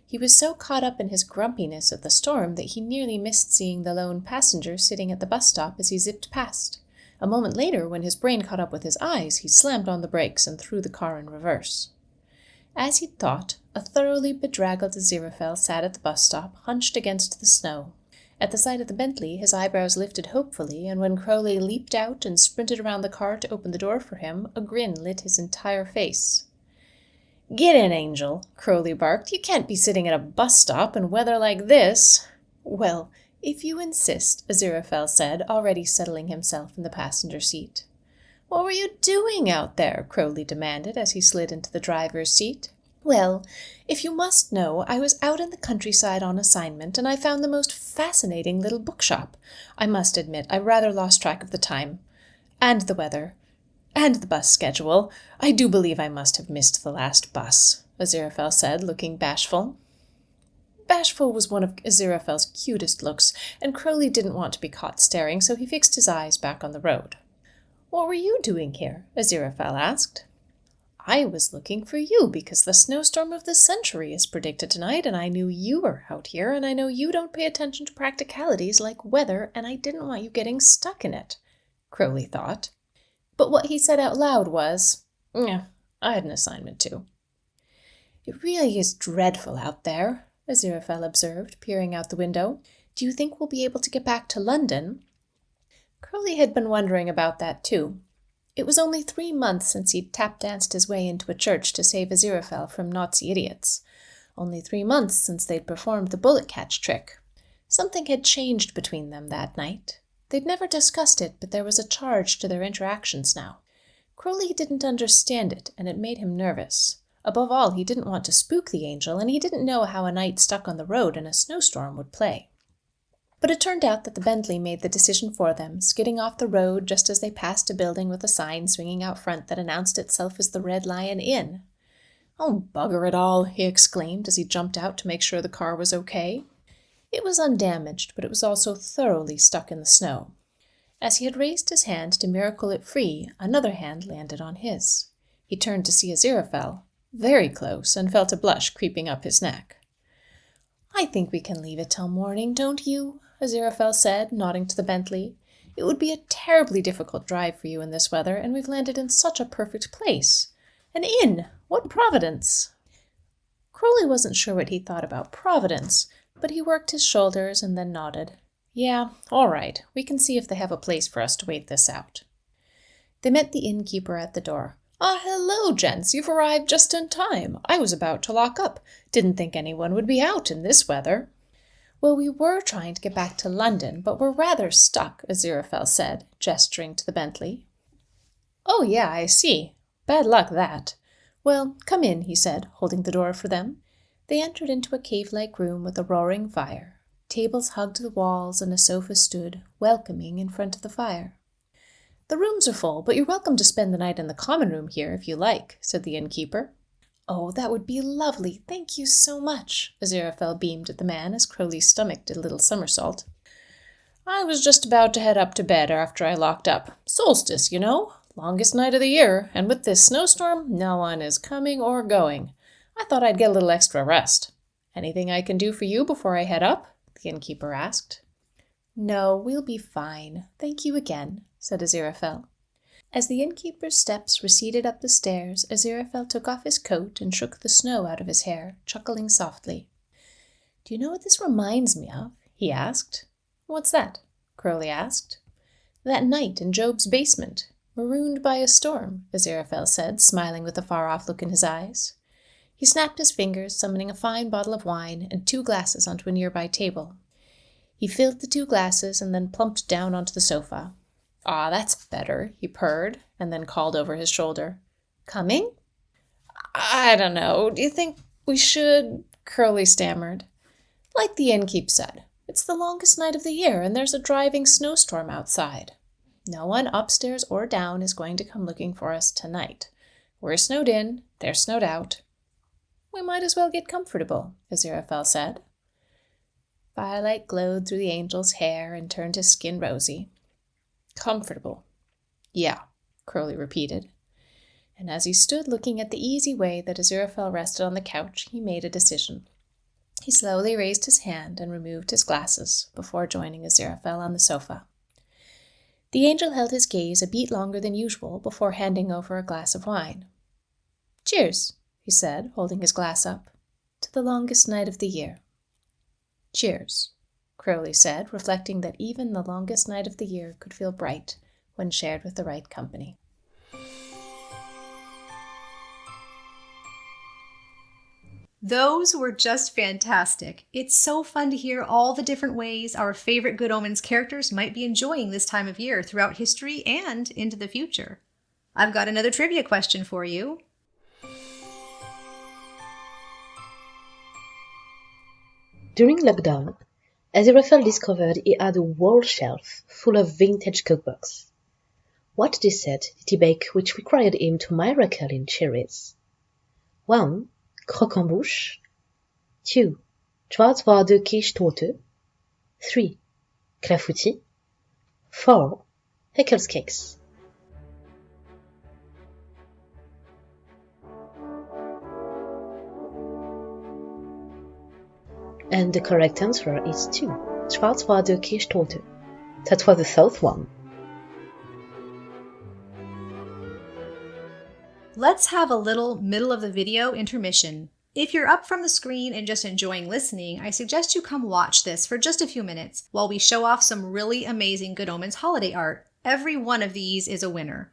He was so caught up in his grumpiness at the storm that he nearly missed seeing the lone passenger sitting at the bus stop as he zipped past. A moment later, when his brain caught up with his eyes, he slammed on the brakes and threw the car in reverse. As he'd thought, a thoroughly bedraggled Aziraphale sat at the bus stop, hunched against the snow. At the sight of the Bentley, his eyebrows lifted hopefully, and when Crowley leaped out and sprinted around the car to open the door for him, a grin lit his entire face. "Get in, Angel," Crowley barked. "You can't be sitting at a bus stop in weather like this." "Well, if you insist," Aziraphale said, already settling himself in the passenger seat. "What were you doing out there?" Crowley demanded as he slid into the driver's seat. "Well, if you must know, I was out in the countryside on assignment, and I found the most fascinating little bookshop. I must admit, I rather lost track of the time. And the weather. And the bus schedule. I do believe I must have missed the last bus," Aziraphale said, looking bashful. Bashful was one of Aziraphale's cutest looks, and Crowley didn't want to be caught staring, so he fixed his eyes back on the road. "What were you doing here?" Aziraphale asked. "I was looking for you because the snowstorm of the century is predicted tonight, and I knew you were out here, and I know you don't pay attention to practicalities like weather, and I didn't want you getting stuck in it," Crowley thought. But what he said out loud was, "Yeah, I had an assignment too." "It really is dreadful out there," Aziraphale observed, peering out the window. "Do you think we'll be able to get back to London?" Crowley had been wondering about that too. It was only 3 months since he'd tap-danced his way into a church to save Aziraphale from Nazi idiots. Only 3 months since they'd performed the bullet-catch trick. Something had changed between them that night. They'd never discussed it, but there was a charge to their interactions now. Crowley didn't understand it, and it made him nervous. Above all, he didn't want to spook the angel, and he didn't know how a night stuck on the road in a snowstorm would play. But it turned out that the Bentley made the decision for them, skidding off the road just as they passed a building with a sign swinging out front that announced itself as the Red Lion Inn. "Oh, bugger it all," he exclaimed as he jumped out to make sure the car was okay. It was undamaged, but it was also thoroughly stuck in the snow. As he had raised his hand to miracle it free, another hand landed on his. He turned to see Aziraphale, very close, and felt a blush creeping up his neck. "I think we can leave it till morning, don't you?" Aziraphale said, nodding to the Bentley. "It would be a terribly difficult drive for you in this weather, and we've landed in such a perfect place. An inn! What providence!" Crowley wasn't sure what he thought about providence, but he worked his shoulders and then nodded. "Yeah, all right. We can see if they have a place for us to wait this out." They met the innkeeper at the door. "Ah, hello, gents. You've arrived just in time. I was about to lock up. Didn't think anyone would be out in this weather." "Well, we were trying to get back to London, but we're rather stuck," Aziraphale said, gesturing to the Bentley. "Oh, yeah, I see. Bad luck, that. Well, come in," he said, holding the door for them. They entered into a cave-like room with a roaring fire. Tables hugged the walls and a sofa stood, welcoming, in front of the fire. "The rooms are full, but you're welcome to spend the night in the common room here if you like," said the innkeeper. "Oh, that would be lovely. Thank you so much," Aziraphale beamed at the man as Crowley's stomach did a little somersault. "I was just about to head up to bed after I locked up. Solstice, you know. Longest night of the year, and with this snowstorm, no one is coming or going. I thought I'd get a little extra rest. Anything I can do for you before I head up?" the innkeeper asked. "No, we'll be fine. Thank you again," said Aziraphale. As the innkeeper's steps receded up the stairs, Aziraphale took off his coat and shook the snow out of his hair, chuckling softly. Do you know what this reminds me of? He asked. What's that? Crowley asked. That night in Job's basement, marooned by a storm, Aziraphale said, smiling with a far-off look in his eyes. He snapped his fingers, summoning a fine bottle of wine and 2 glasses onto a nearby table. He filled the 2 glasses and then plumped down onto the sofa. "Ah, that's better," he purred, and then called over his shoulder. "Coming?" "I don't know. Do you think we should?" Crowley stammered. "Like the innkeep said, it's the longest night of the year, and there's a driving snowstorm outside. No one upstairs or down is going to come looking for us tonight. We're snowed in, they're snowed out. We might as well get comfortable," Aziraphale said. Firelight glowed through the angel's hair and turned his skin rosy. "Comfortable. Yeah," Crowley repeated. And as he stood looking at the easy way that Aziraphale rested on the couch, he made a decision. He slowly raised his hand and removed his glasses before joining Aziraphale on the sofa. The angel held his gaze a beat longer than usual before handing over a glass of wine. "Cheers," he said, holding his glass up, "to the longest night of the year." "Cheers," Crowley said, reflecting that even the longest night of the year could feel bright when shared with the right company. Those were just fantastic. It's so fun to hear all the different ways our favorite Good Omens characters might be enjoying this time of year throughout history and into the future. I've got another trivia question for you. During lockdown, Aziraphale discovered he had a wall shelf full of vintage cookbooks. What dessert did he bake which required him to miracle in cherries? 1. Croquembouche. 2. Schwarzwälder Kirschtorte. 3. Clafoutis. 4. Heckles cakes. And the correct answer is 2. Schwarzwälder Kirschtorte. That was the third one. Let's have a little middle of the video intermission. If you're up from the screen and just enjoying listening, I suggest you come watch this for just a few minutes while we show off some really amazing Good Omens holiday art. Every one of these is a winner.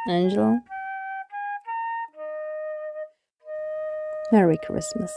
Angel, Merry Christmas.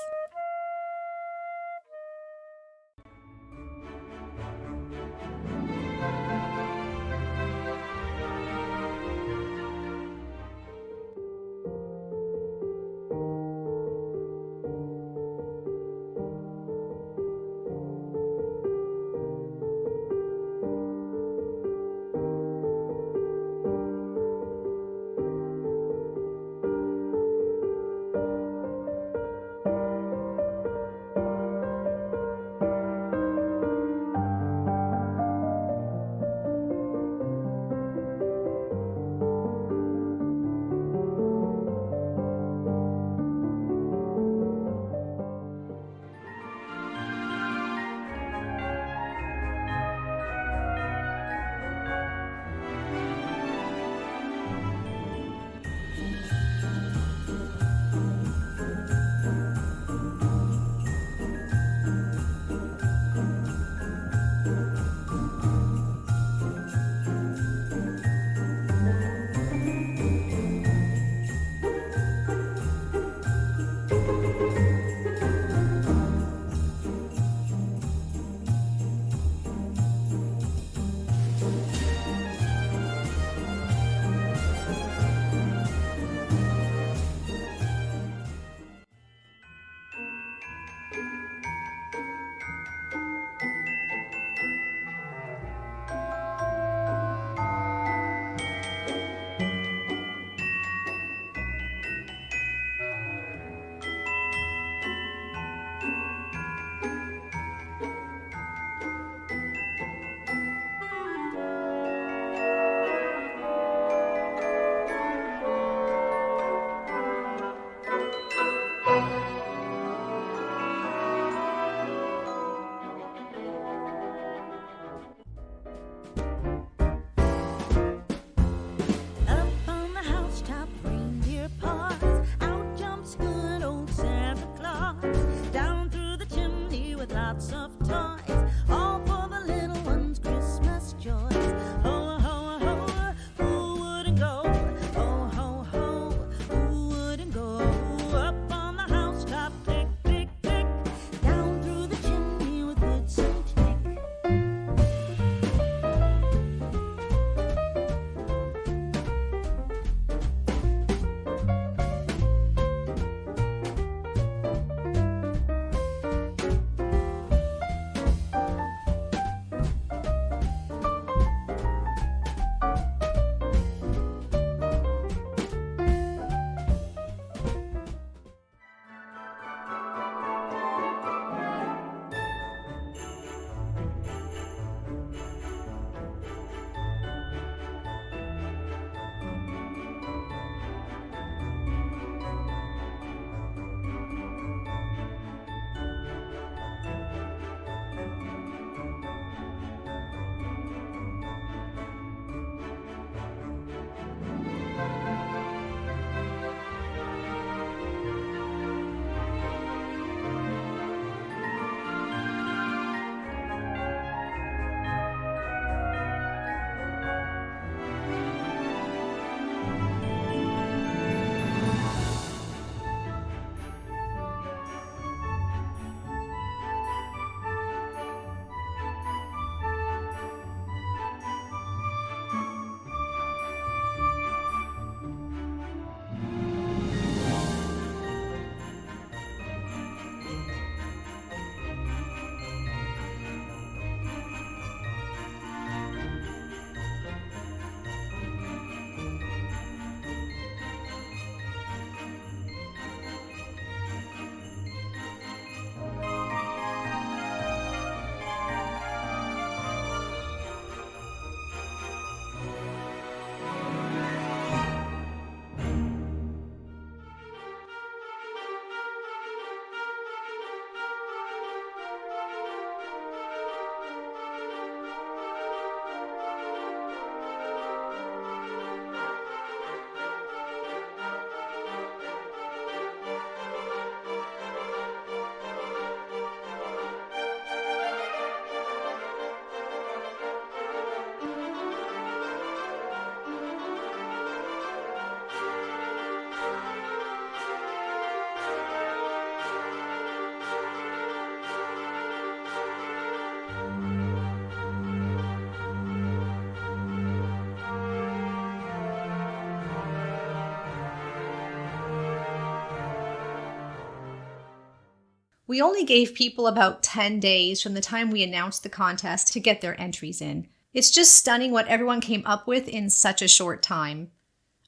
We only gave people about 10 days from the time we announced the contest to get their entries in. It's just stunning what everyone came up with in such a short time.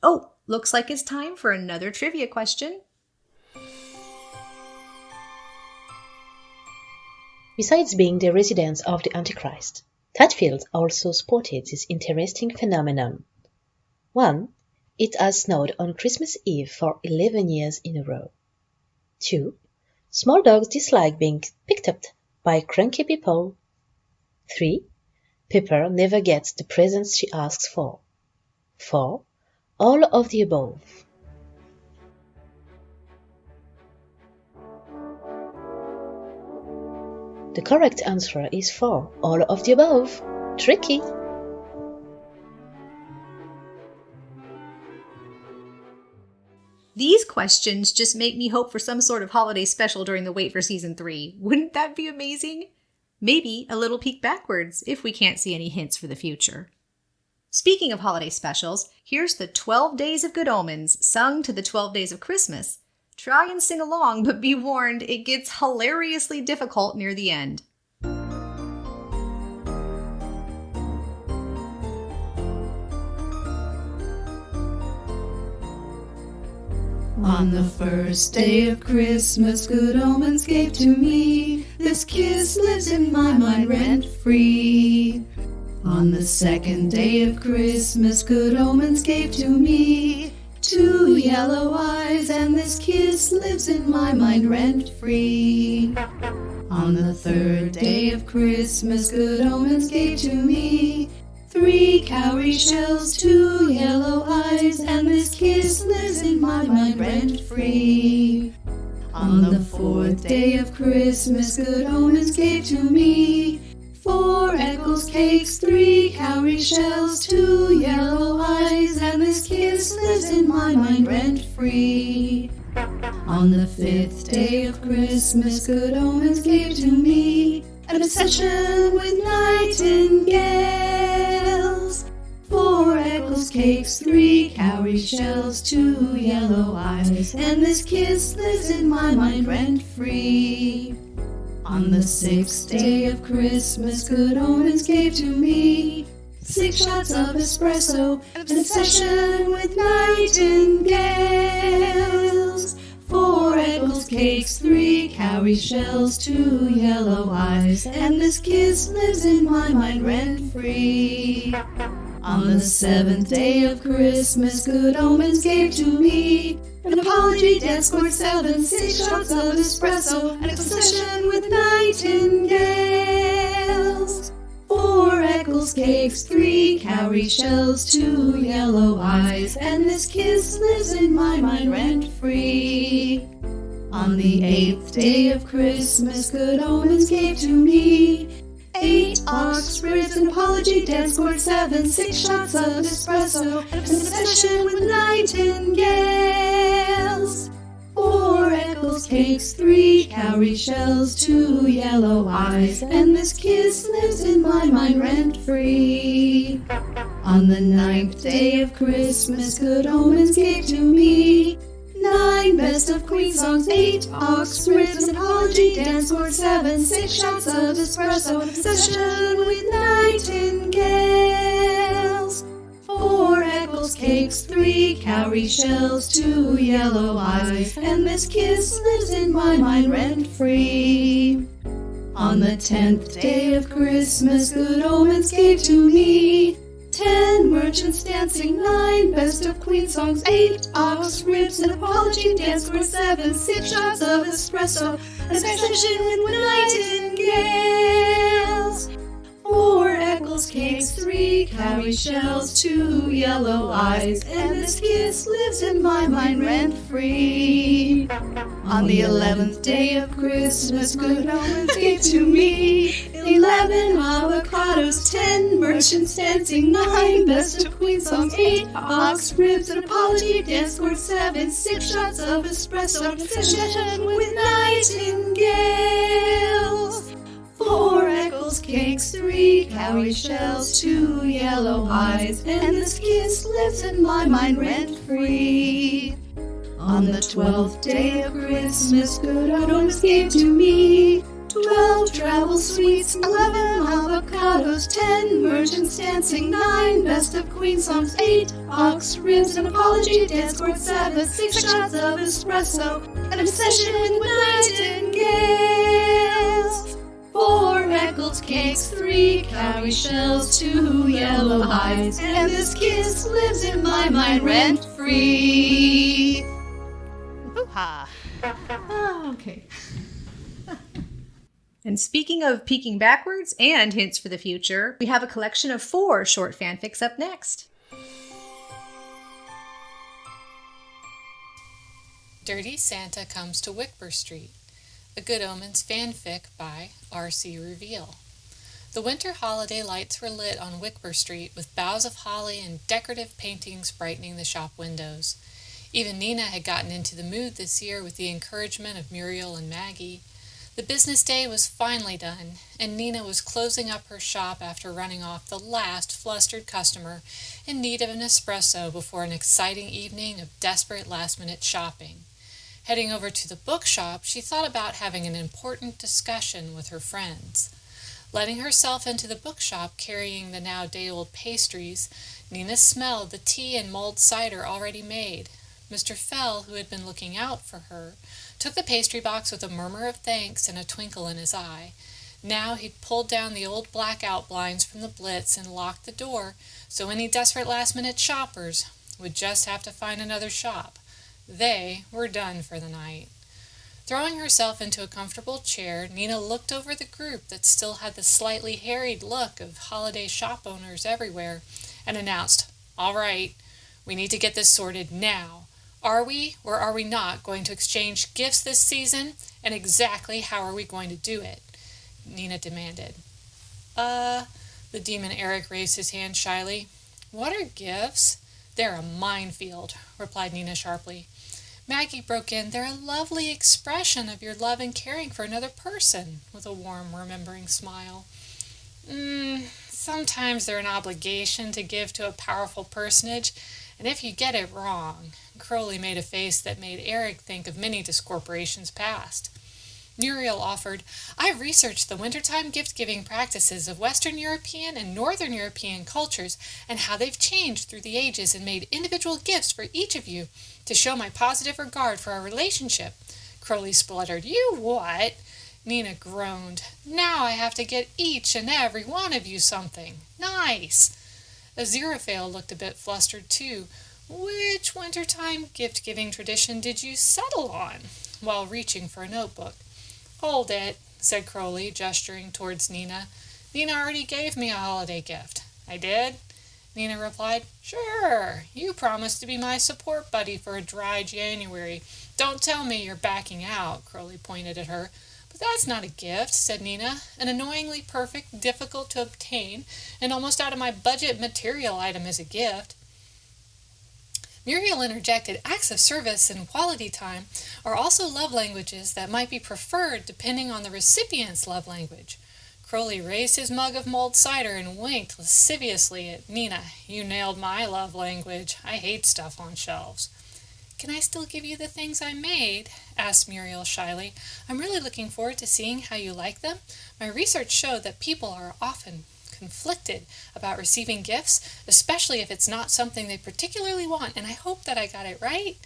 Oh, looks like it's time for another trivia question. Besides being the residence of the Antichrist, Tadfield also spotted this interesting phenomenon. 1. It has snowed on Christmas Eve for 11 years in a row. 2. Small dogs dislike being picked up by cranky people. 3. Pepper never gets the presents she asks for. 4. All of the above. The correct answer is 4. All of the above. Tricky! These questions just make me hope for some sort of holiday special during the wait for Season 3. Wouldn't that be amazing? Maybe a little peek backwards if we can't see any hints for the future. Speaking of holiday specials, here's the 12 Days of Good Omens sung to the 12 Days of Christmas. Try and sing along, but be warned, it gets hilariously difficult near the end. On the first day of Christmas, good omens gave to me. This kiss lives in my mind rent-free. On the second day of Christmas, good omens gave to me 2 yellow eyes, and this kiss lives in my mind rent-free. On the third day of Christmas, good omens gave to me 3 cowrie shells, 2 yellow eyes, and this kiss lives in my mind rent-free. On the fourth day of Christmas, good omens gave to me 4 Eccles cakes, 3 cowrie shells, 2 yellow eyes, and this kiss lives in my mind rent-free. On the fifth day of Christmas, good omens gave to me an obsession with nightingales. 4 Eccles cakes, 3 cowrie shells, 2 yellow eyes, and this kiss lives in my mind rent-free. On the sixth day of Christmas, good omens gave to me 6 shots of espresso, an obsession with nightingales. 4 Eccles cakes, 3 cowrie shells, 2 yellow eyes, and this kiss lives in my mind rent-free. On the seventh day of Christmas, good omens gave to me an apology dance scored 7, 6 shots of espresso, an obsession with nightingales. 4 Eccles cakes, 3 cowrie shells, 2 yellow eyes, and this kiss lives in my mind rent-free. On the 8th day of Christmas, good omens gave to me 8 ox ribs, an apology dance scored 7, 6 shots of espresso, an obsession with nightingales. 4 Eccles cakes, 3 cowrie shells, 2 yellow eyes, and this kiss lives in my mind rent-free. On the 9th day of Christmas, good omens gave to me 9 best of Queen songs, 8 ox ribs, an apology dance scored 7, 6 shots of espresso, an obsession with nightingales. 4 Eccles cakes, 3 cowrie shells, 2 yellow eyes, and this kiss lives in my mind rent-free. On the 10th day of Christmas, good omens gave to me 10 merchants dancing, 9 best of Queen songs, 8 ox ribs, an apology dance for 7, 6 shots of espresso, an obsession with nightingales. 4 Eccles cakes, 3 cowrie shells, 2 yellow eyes, and this kiss lives in my mind rent-free. On the 11th day of Christmas, good omens gave to me 11 avocados, 10 merchants dancing, 9 best of Queen songs, 8 ox ribs, an apology dance scored 7, 6 shots of espresso, an obsession with nightingales. 4 Eccles cakes, 3 cowrie shells, 2 yellow eyes, and this kiss lives in my mind rent-free. On On the 12th day of Christmas, good omens gave to me 12 travel sweets, 11 avocados, 10 merchants dancing, 9 best of Queen songs, 8 ox ribs, an apology dance, court Sabbath, 6 shots of espresso, an obsession with nightingales, 4 Eccles cakes, 3 cowrie shells, 2 yellow eyes, and this kiss lives in my mind rent-free. Hoo-ha. Oh, okay. And speaking of peeking backwards and hints for the future, we have a collection of 4 short fanfics up next. Dirty Santa Comes to Whickber Street, a Good Omens fanfic by RCReveal. The winter holiday lights were lit on Whickber Street with boughs of holly and decorative paintings brightening the shop windows. Even Nina had gotten into the mood this year with the encouragement of Muriel and Maggie. The business day was finally done, and Nina was closing up her shop after running off the last flustered customer in need of an espresso before an exciting evening of desperate last-minute shopping. Heading over to the bookshop, she thought about having an important discussion with her friends. Letting herself into the bookshop carrying the now day-old pastries, Nina smelled the tea and mulled cider already made. Mr. Fell, who had been looking out for her, took the pastry box with a murmur of thanks and a twinkle in his eye. Now he'd pulled down the old blackout blinds from the Blitz and locked the door, so any desperate last-minute shoppers would just have to find another shop. They were done for the night. Throwing herself into a comfortable chair, Nina looked over the group that still had the slightly harried look of holiday shop owners everywhere and announced, "All right, we need to get this sorted now. Are we or are we not going to exchange gifts this season, and exactly how are we going to do it?" Nina demanded. The demon Eric raised his hand shyly. "What are gifts?" "They're a minefield," replied Nina sharply. Maggie broke in, "They're a lovely expression of your love and caring for another person," with a warm, remembering smile. Sometimes they're an obligation to give to a powerful personage, and if you get it wrong." Crowley made a face that made Eric think of many discorporations past. Muriel offered, "I've researched the wintertime gift-giving practices of Western European and Northern European cultures and how they've changed through the ages and made individual gifts for each of you to show my positive regard for our relationship." Crowley spluttered, "You what?" Nina groaned, "Now I have to get each and every one of you something. Nice." Aziraphale looked a bit flustered too. "Which wintertime gift-giving tradition did you settle on?" while reaching for a notebook. "Hold it," said Crowley, gesturing towards Nina. "Nina already gave me a holiday gift." "I did?" Nina replied, "Sure. You promised to be my support buddy for a dry January. Don't tell me you're backing out," Crowley pointed at her. "But that's not a gift," said Nina. "An annoyingly perfect, difficult to obtain, and almost out of my budget material item is a gift." Muriel interjected, "Acts of service and quality time are also love languages that might be preferred depending on the recipient's love language." Crowley raised his mug of mulled cider and winked lasciviously at Nina. "You nailed my love language. I hate stuff on shelves." "Can I still give you the things I made?" asked Muriel shyly. "I'm really looking forward to seeing how you like them. My research showed that people are often conflicted about receiving gifts, especially if it's not something they particularly want, and I hope that I got it right."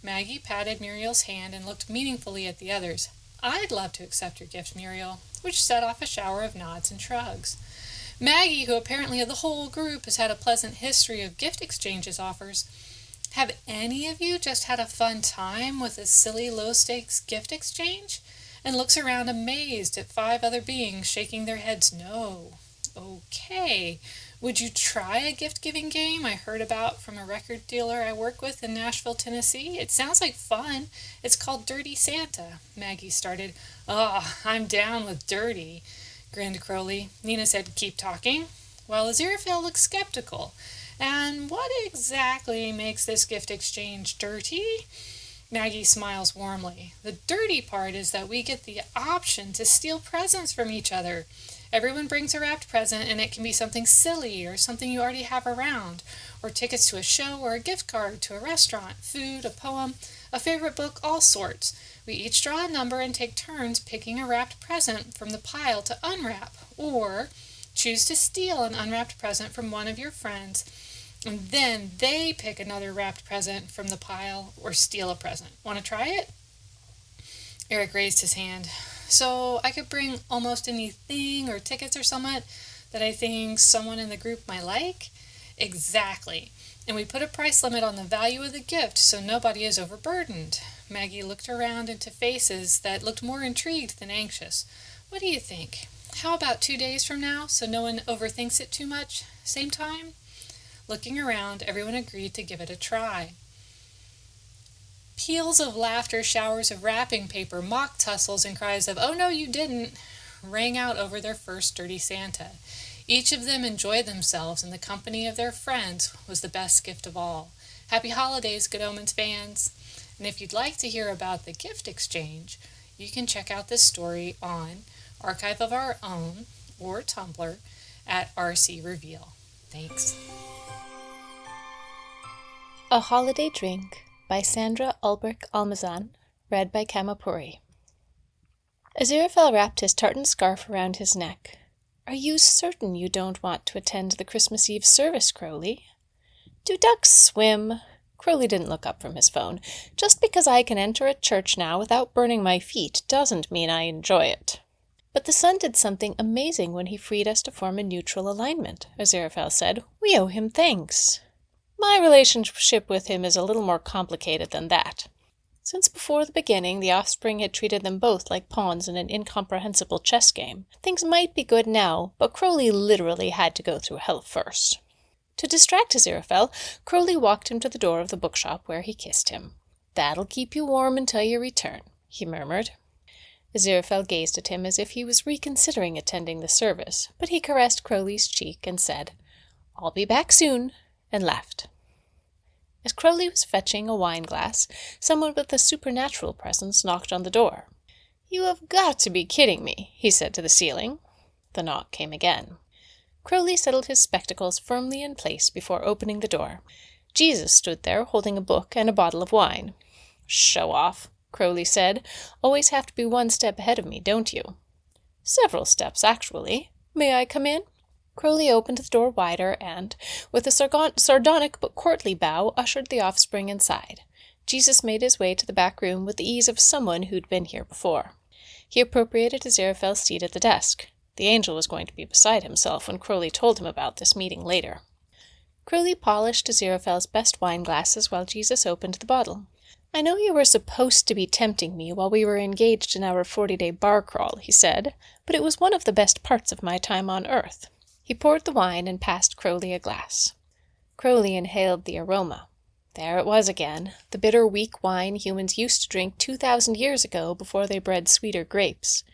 Maggie patted Muriel's hand and looked meaningfully at the others. "I'd love to accept your gift, Muriel," which set off a shower of nods and shrugs. Maggie, who apparently of the whole group has had a pleasant history of gift exchanges, offers, "Have any of you just had a fun time with a silly low-stakes gift exchange?" and looks around amazed at 5 other beings shaking their heads no. "Okay. Would you try a gift-giving game I heard about from a record dealer I work with in Nashville, Tennessee? It sounds like fun. It's called Dirty Santa." Maggie started. "Oh, I'm down with dirty," grinned Crowley. Nina said, "Keep talking," while Aziraphale looked skeptical. "And what exactly makes this gift exchange dirty?" Maggie smiles warmly. "The dirty part is that we get the option to steal presents from each other. Everyone brings a wrapped present, and it can be something silly or something you already have around, or tickets to a show or a gift card to a restaurant, food, a poem, A favorite book, all sorts. We each draw a number and take turns picking a wrapped present from the pile to unwrap, or choose to steal an unwrapped present from one of your friends, and then they pick another wrapped present from the pile or steal a present. Want to try it? Eric raised his hand. So I could bring almost anything or tickets or something that I think someone in the group might like? Exactly. And we put a price limit on the value of the gift so nobody is overburdened. Maggie looked around into faces that looked more intrigued than anxious. What do you think? How about 2 days from now so no one overthinks it too much? Same time? Looking around, everyone agreed to give it a try. Peals of laughter, showers of wrapping paper, mock tussles, and cries of, "Oh no, you didn't," rang out over their first dirty Santa. Each of them enjoyed themselves, and the company of their friends was the best gift of all. Happy holidays, Good Omens fans! And if you'd like to hear about the gift exchange, you can check out this story on Archive of Our Own or Tumblr at RCReveal. Thanks. A Holiday Drink by Sandra, Ulbrich, Almazan, read by Camapuri. Aziraphale wrapped his tartan scarf around his neck. "Are you certain you don't want to attend the Christmas Eve service, Crowley?" "Do ducks swim?" Crowley didn't look up from his phone. "Just because I can enter a church now without burning my feet doesn't mean I enjoy it." "But the sun did something amazing when he freed us to form a neutral alignment," Aziraphale said. "We owe him thanks." "My relationship with him is a little more complicated than that." Since before the beginning the offspring had treated them both like pawns in an incomprehensible chess game, things might be good now, but Crowley literally had to go through hell first. To distract Aziraphale, Crowley walked him to the door of the bookshop where he kissed him. "That'll keep you warm until you return," he murmured. Aziraphale gazed at him as if he was reconsidering attending the service, but he caressed Crowley's cheek and said, "I'll be back soon," and left. As Crowley was fetching a wine-glass, someone with a supernatural presence knocked on the door. "You have got to be kidding me," he said to the ceiling. The knock came again. Crowley settled his spectacles firmly in place before opening the door. Jesus stood there holding a book and a bottle of wine. "Show off," Crowley said. "Always have to be one step ahead of me, don't you?" "Several steps, actually. May I come in?" Crowley opened the door wider and, with a sardonic but courtly bow, ushered the offspring inside. Jesus made his way to the back room with the ease of someone who'd been here before. He appropriated Aziraphale's seat at the desk. The angel was going to be beside himself when Crowley told him about this meeting later. Crowley polished Aziraphale's best wine glasses while Jesus opened the bottle. "I know you were supposed to be tempting me while we were engaged in our 40-day bar crawl," he said, "but it was one of the best parts of my time on Earth." He poured the wine and passed Crowley a glass. Crowley inhaled the aroma. There it was again, the bitter, weak wine humans used to drink 2,000 years ago before they bred sweeter grapes.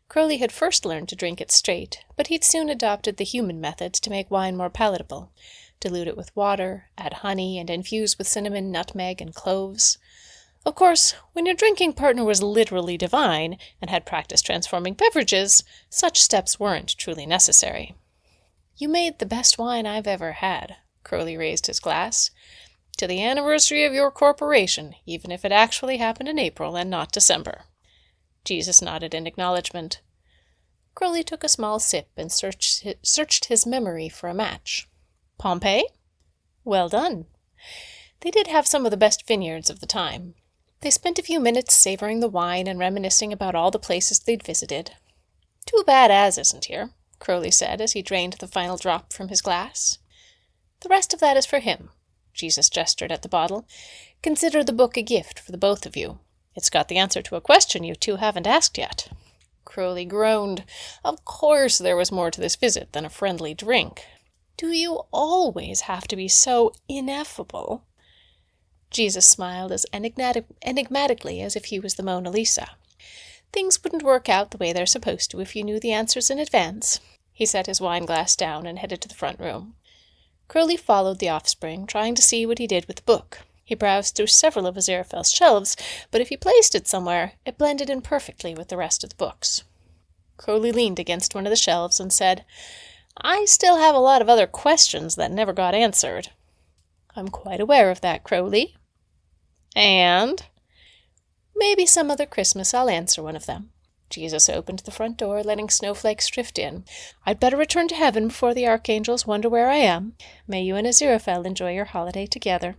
Crowley had first learned to drink it straight, but he'd soon adopted the human methods to make wine more palatable. Dilute it with water, add honey, and infuse with cinnamon, nutmeg, and cloves. Of course, when your drinking partner was literally divine and had practiced transforming beverages, such steps weren't truly necessary. "You made the best wine I've ever had." Crowley raised his glass. "To the anniversary of your corporation, even if it actually happened in April and not December." Jesus nodded in acknowledgement. Crowley took a small sip and searched his memory for a match. "Pompeii?" "Well done." They did have some of the best vineyards of the time. They spent a few minutes savoring the wine and reminiscing about all the places they'd visited. "Too bad Az isn't here," Crowley said as he drained the final drop from his glass. "The rest of that is for him." Jesus gestured at the bottle. "Consider the book a gift for the both of you. It's got the answer to a question you two haven't asked yet." Crowley groaned. Of course there was more to this visit than a friendly drink. "Do you always have to be so ineffable?" Jesus smiled as enigmatically as if he was the Mona Lisa. "Things wouldn't work out the way they're supposed to if you knew the answers in advance." He set his wine-glass down and headed to the front room. Crowley followed the offspring, trying to see what he did with the book. He browsed through several of Aziraphale's shelves, but if he placed it somewhere, it blended in perfectly with the rest of the books. Crowley leaned against one of the shelves and said, "I still have a lot of other questions that never got answered." "I'm quite aware of that, Crowley." "And?" Maybe some other Christmas I'll answer one of them. Jesus opened the front door, letting snowflakes drift in. I'd better return to heaven before the archangels wonder where I am. May you and Aziraphale enjoy your holiday together.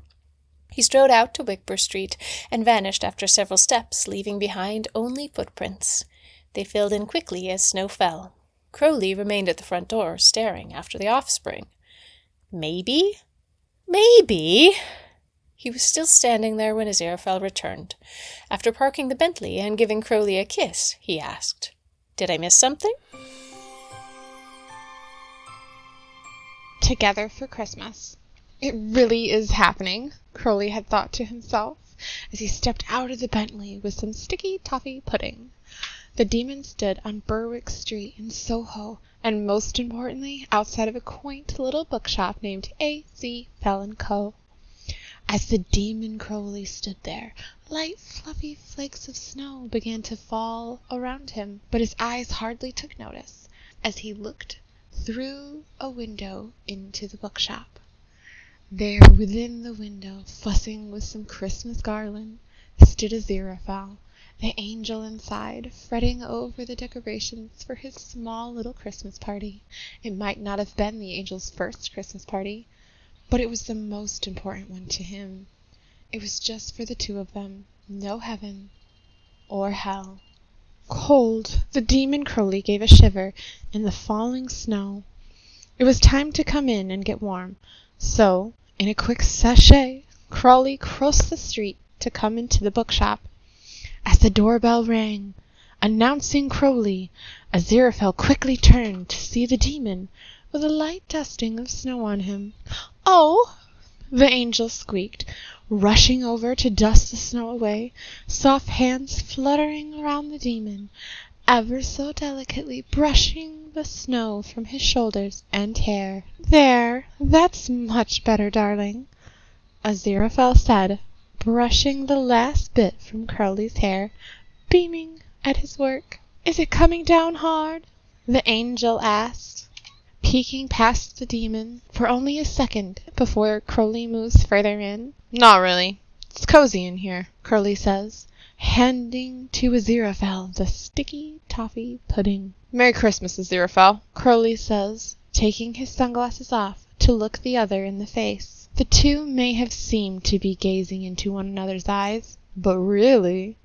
He strode out to Whickber Street and vanished after several steps, leaving behind only footprints. They filled in quickly as snow fell. Crowley remained at the front door, staring after the offspring. Maybe? He was still standing there when Aziraphale returned. After parking the Bentley and giving Crowley a kiss, he asked, "Did I miss something?" Together for Christmas. It really is happening, Crowley had thought to himself, as he stepped out of the Bentley with some sticky toffee pudding. The demon stood on Berwick Street in Soho, and most importantly, outside of a quaint little bookshop named Aziraphaye & Co. As the demon Crowley stood there, light fluffy flakes of snow began to fall around him, but his eyes hardly took notice as he looked through a window into the bookshop. There within the window, fussing with some Christmas garland, stood Aziraphale, the angel inside, fretting over the decorations for his small little Christmas party. It might not have been the angel's first Christmas party, but it was the most important one to him. It was just for the two of them, no heaven or hell. Cold, the demon Crowley gave a shiver in the falling snow. It was time to come in and get warm, so, in a quick sachet, Crowley crossed the street to come into the bookshop. As the doorbell rang, announcing Crowley, Aziraphale quickly turned to see the demon with a light dusting of snow on him. "Oh!" the angel squeaked, rushing over to dust the snow away, soft hands fluttering around the demon, ever so delicately brushing the snow from his shoulders and hair. "There, that's much better, darling," Aziraphale said, brushing the last bit from Crowley's hair, beaming at his work. "Is it coming down hard?" the angel asked, peeking past the demon for only a second before Crowley moves further in. "Not really. It's cozy in here," Crowley says, handing to Aziraphale the sticky toffee pudding. "Merry Christmas, Aziraphale," Crowley says, taking his sunglasses off to look the other in the face. The two may have seemed to be gazing into one another's eyes, but really,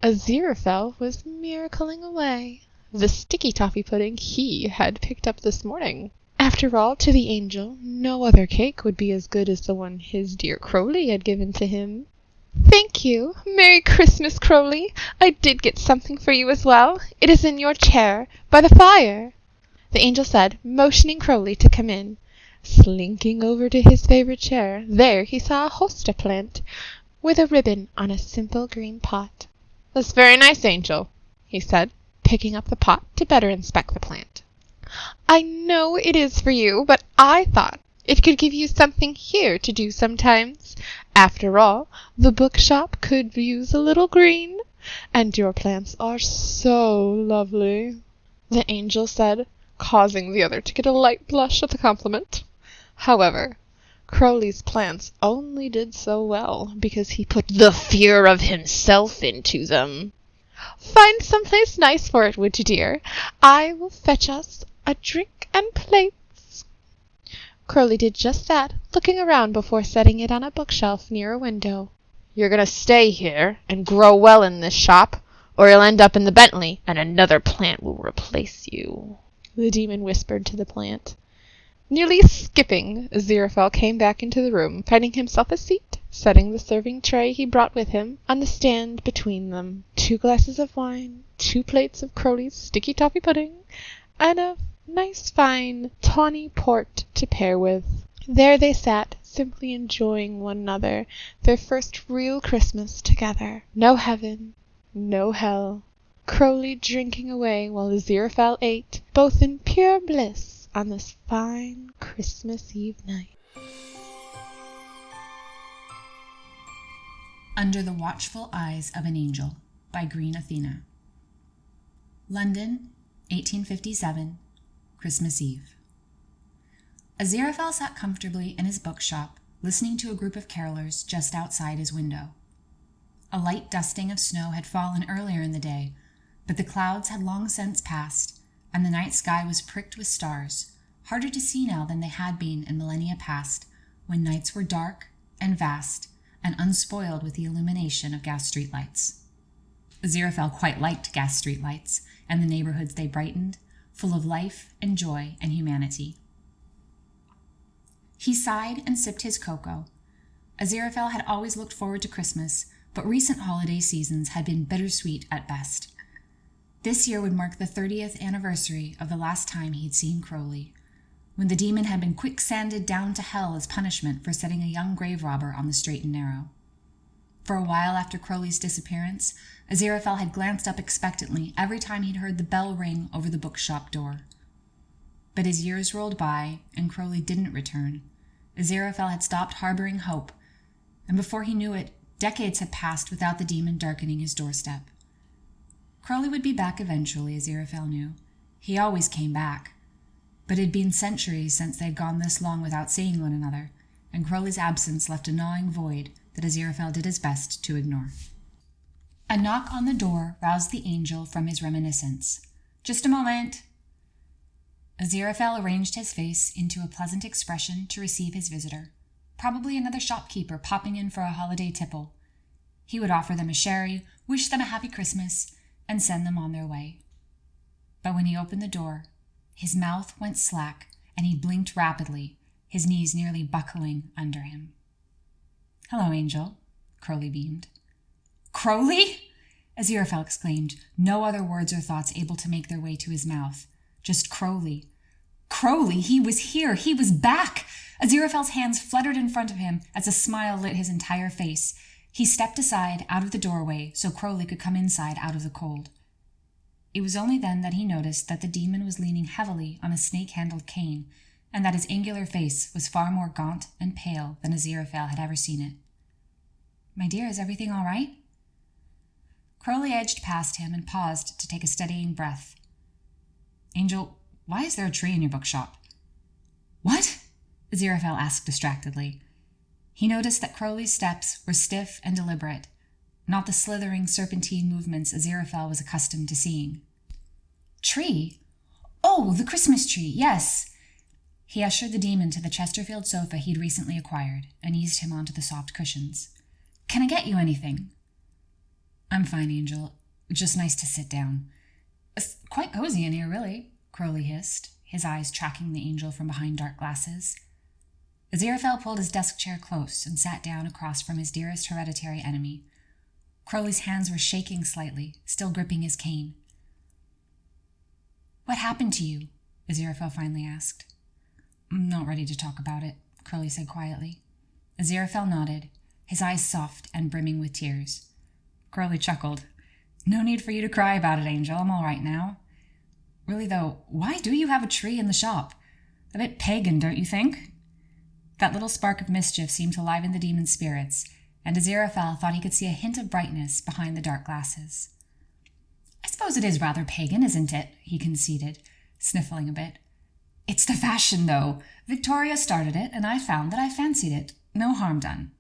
Aziraphale was miracling away the sticky toffee pudding he had picked up this morning. After all, to the angel, no other cake would be as good as the one his dear Crowley had given to him. "Thank you. Merry Christmas, Crowley. I did get something for you as well. It is in your chair, by the fire," the angel said, motioning Crowley to come in. Slinking over to his favorite chair, there he saw a hosta plant, with a ribbon on a simple green pot. "That's very nice, angel," he said, picking up the pot to better inspect the plant. "I know it is for you, but I thought it could give you something here to do sometimes. After all, the bookshop could use a little green, and your plants are so lovely," the angel said, causing the other to get a light blush at the compliment. However, Crowley's plants only did so well because he put the fear of himself into them. "Find some place nice for it, would you, dear? I will fetch us a drink and plates." Crowley did just that, looking around before setting it on a bookshelf near a window. "You're going to stay here and grow well in this shop, or you'll end up in the Bentley, and another plant will replace you," the demon whispered to the plant. Nearly skipping, Aziraphale came back into the room, finding himself a seat, setting the serving tray he brought with him on the stand between them. 2 glasses of wine, 2 plates of Crowley's sticky toffee pudding, and a nice fine tawny port to pair with. There they sat, simply enjoying one another, their first real Christmas together. No heaven, no hell. Crowley drinking away while Aziraphale ate, both in pure bliss on this fine Christmas Eve night. Under the Watchful Eyes of an Angel by Greenathena. London, 1857, Christmas Eve. Aziraphale sat comfortably in his bookshop, listening to a group of carolers just outside his window. A light dusting of snow had fallen earlier in the day, but the clouds had long since passed, and the night sky was pricked with stars, harder to see now than they had been in millennia past, when nights were dark and vast and unspoiled with the illumination of gas streetlights. Aziraphale quite liked gas streetlights and the neighborhoods they brightened, full of life and joy and humanity. He sighed and sipped his cocoa. Aziraphale had always looked forward to Christmas, but recent holiday seasons had been bittersweet at best. This year would mark the 30th anniversary of the last time he'd seen Crowley, when the demon had been quicksanded down to hell as punishment for setting a young grave robber on the straight and narrow. For a while after Crowley's disappearance, Aziraphale had glanced up expectantly every time he'd heard the bell ring over the bookshop door. But as years rolled by and Crowley didn't return, Aziraphale had stopped harboring hope, and before he knew it, decades had passed without the demon darkening his doorstep. Crowley would be back eventually, Aziraphale knew. He always came back. But it had been centuries since they had gone this long without seeing one another, and Crowley's absence left a gnawing void that Aziraphale did his best to ignore. A knock on the door roused the angel from his reminiscence. "Just a moment." Aziraphale arranged his face into a pleasant expression to receive his visitor, probably another shopkeeper popping in for a holiday tipple. He would offer them a sherry, wish them a happy Christmas, and send them on their way. But when he opened the door, his mouth went slack, and he blinked rapidly, his knees nearly buckling under him. "Hello, Angel," Crowley beamed. "Crowley?" Aziraphale exclaimed, no other words or thoughts able to make their way to his mouth. Just Crowley. Crowley! He was here! He was back! Aziraphale's hands fluttered in front of him as a smile lit his entire face. He stepped aside out of the doorway so Crowley could come inside out of the cold. It was only then that he noticed that the demon was leaning heavily on a snake-handled cane, and that his angular face was far more gaunt and pale than Aziraphale had ever seen it. "My dear, is everything all right?" Crowley edged past him and paused to take a steadying breath. "Angel, why is there a tree in your bookshop?" "What?" Aziraphale asked distractedly. He noticed that Crowley's steps were stiff and deliberate, not the slithering serpentine movements Aziraphale was accustomed to seeing. "Tree? Oh, the Christmas tree, yes." He ushered the demon to the Chesterfield sofa he'd recently acquired and eased him onto the soft cushions. "Can I get you anything?" "I'm fine, Angel. Just nice to sit down." "It's quite cozy in here, really," Crowley hissed, his eyes tracking the angel from behind dark glasses. Aziraphale pulled his desk chair close and sat down across from his dearest hereditary enemy. Crowley's hands were shaking slightly, still gripping his cane. "What happened to you?" Aziraphale finally asked. "I'm not ready to talk about it," Crowley said quietly. Aziraphale nodded, his eyes soft and brimming with tears. Crowley chuckled. "No need for you to cry about it, Angel. I'm all right now. Really, though, why do you have a tree in the shop? A bit pagan, don't you think?" That little spark of mischief seemed to liven the demon's spirits, and Aziraphale thought he could see a hint of brightness behind the dark glasses. "I suppose it is rather pagan, isn't it?" he conceded, sniffling a bit. "It's the fashion, though. Victoria started it, and I found that I fancied it. No harm done."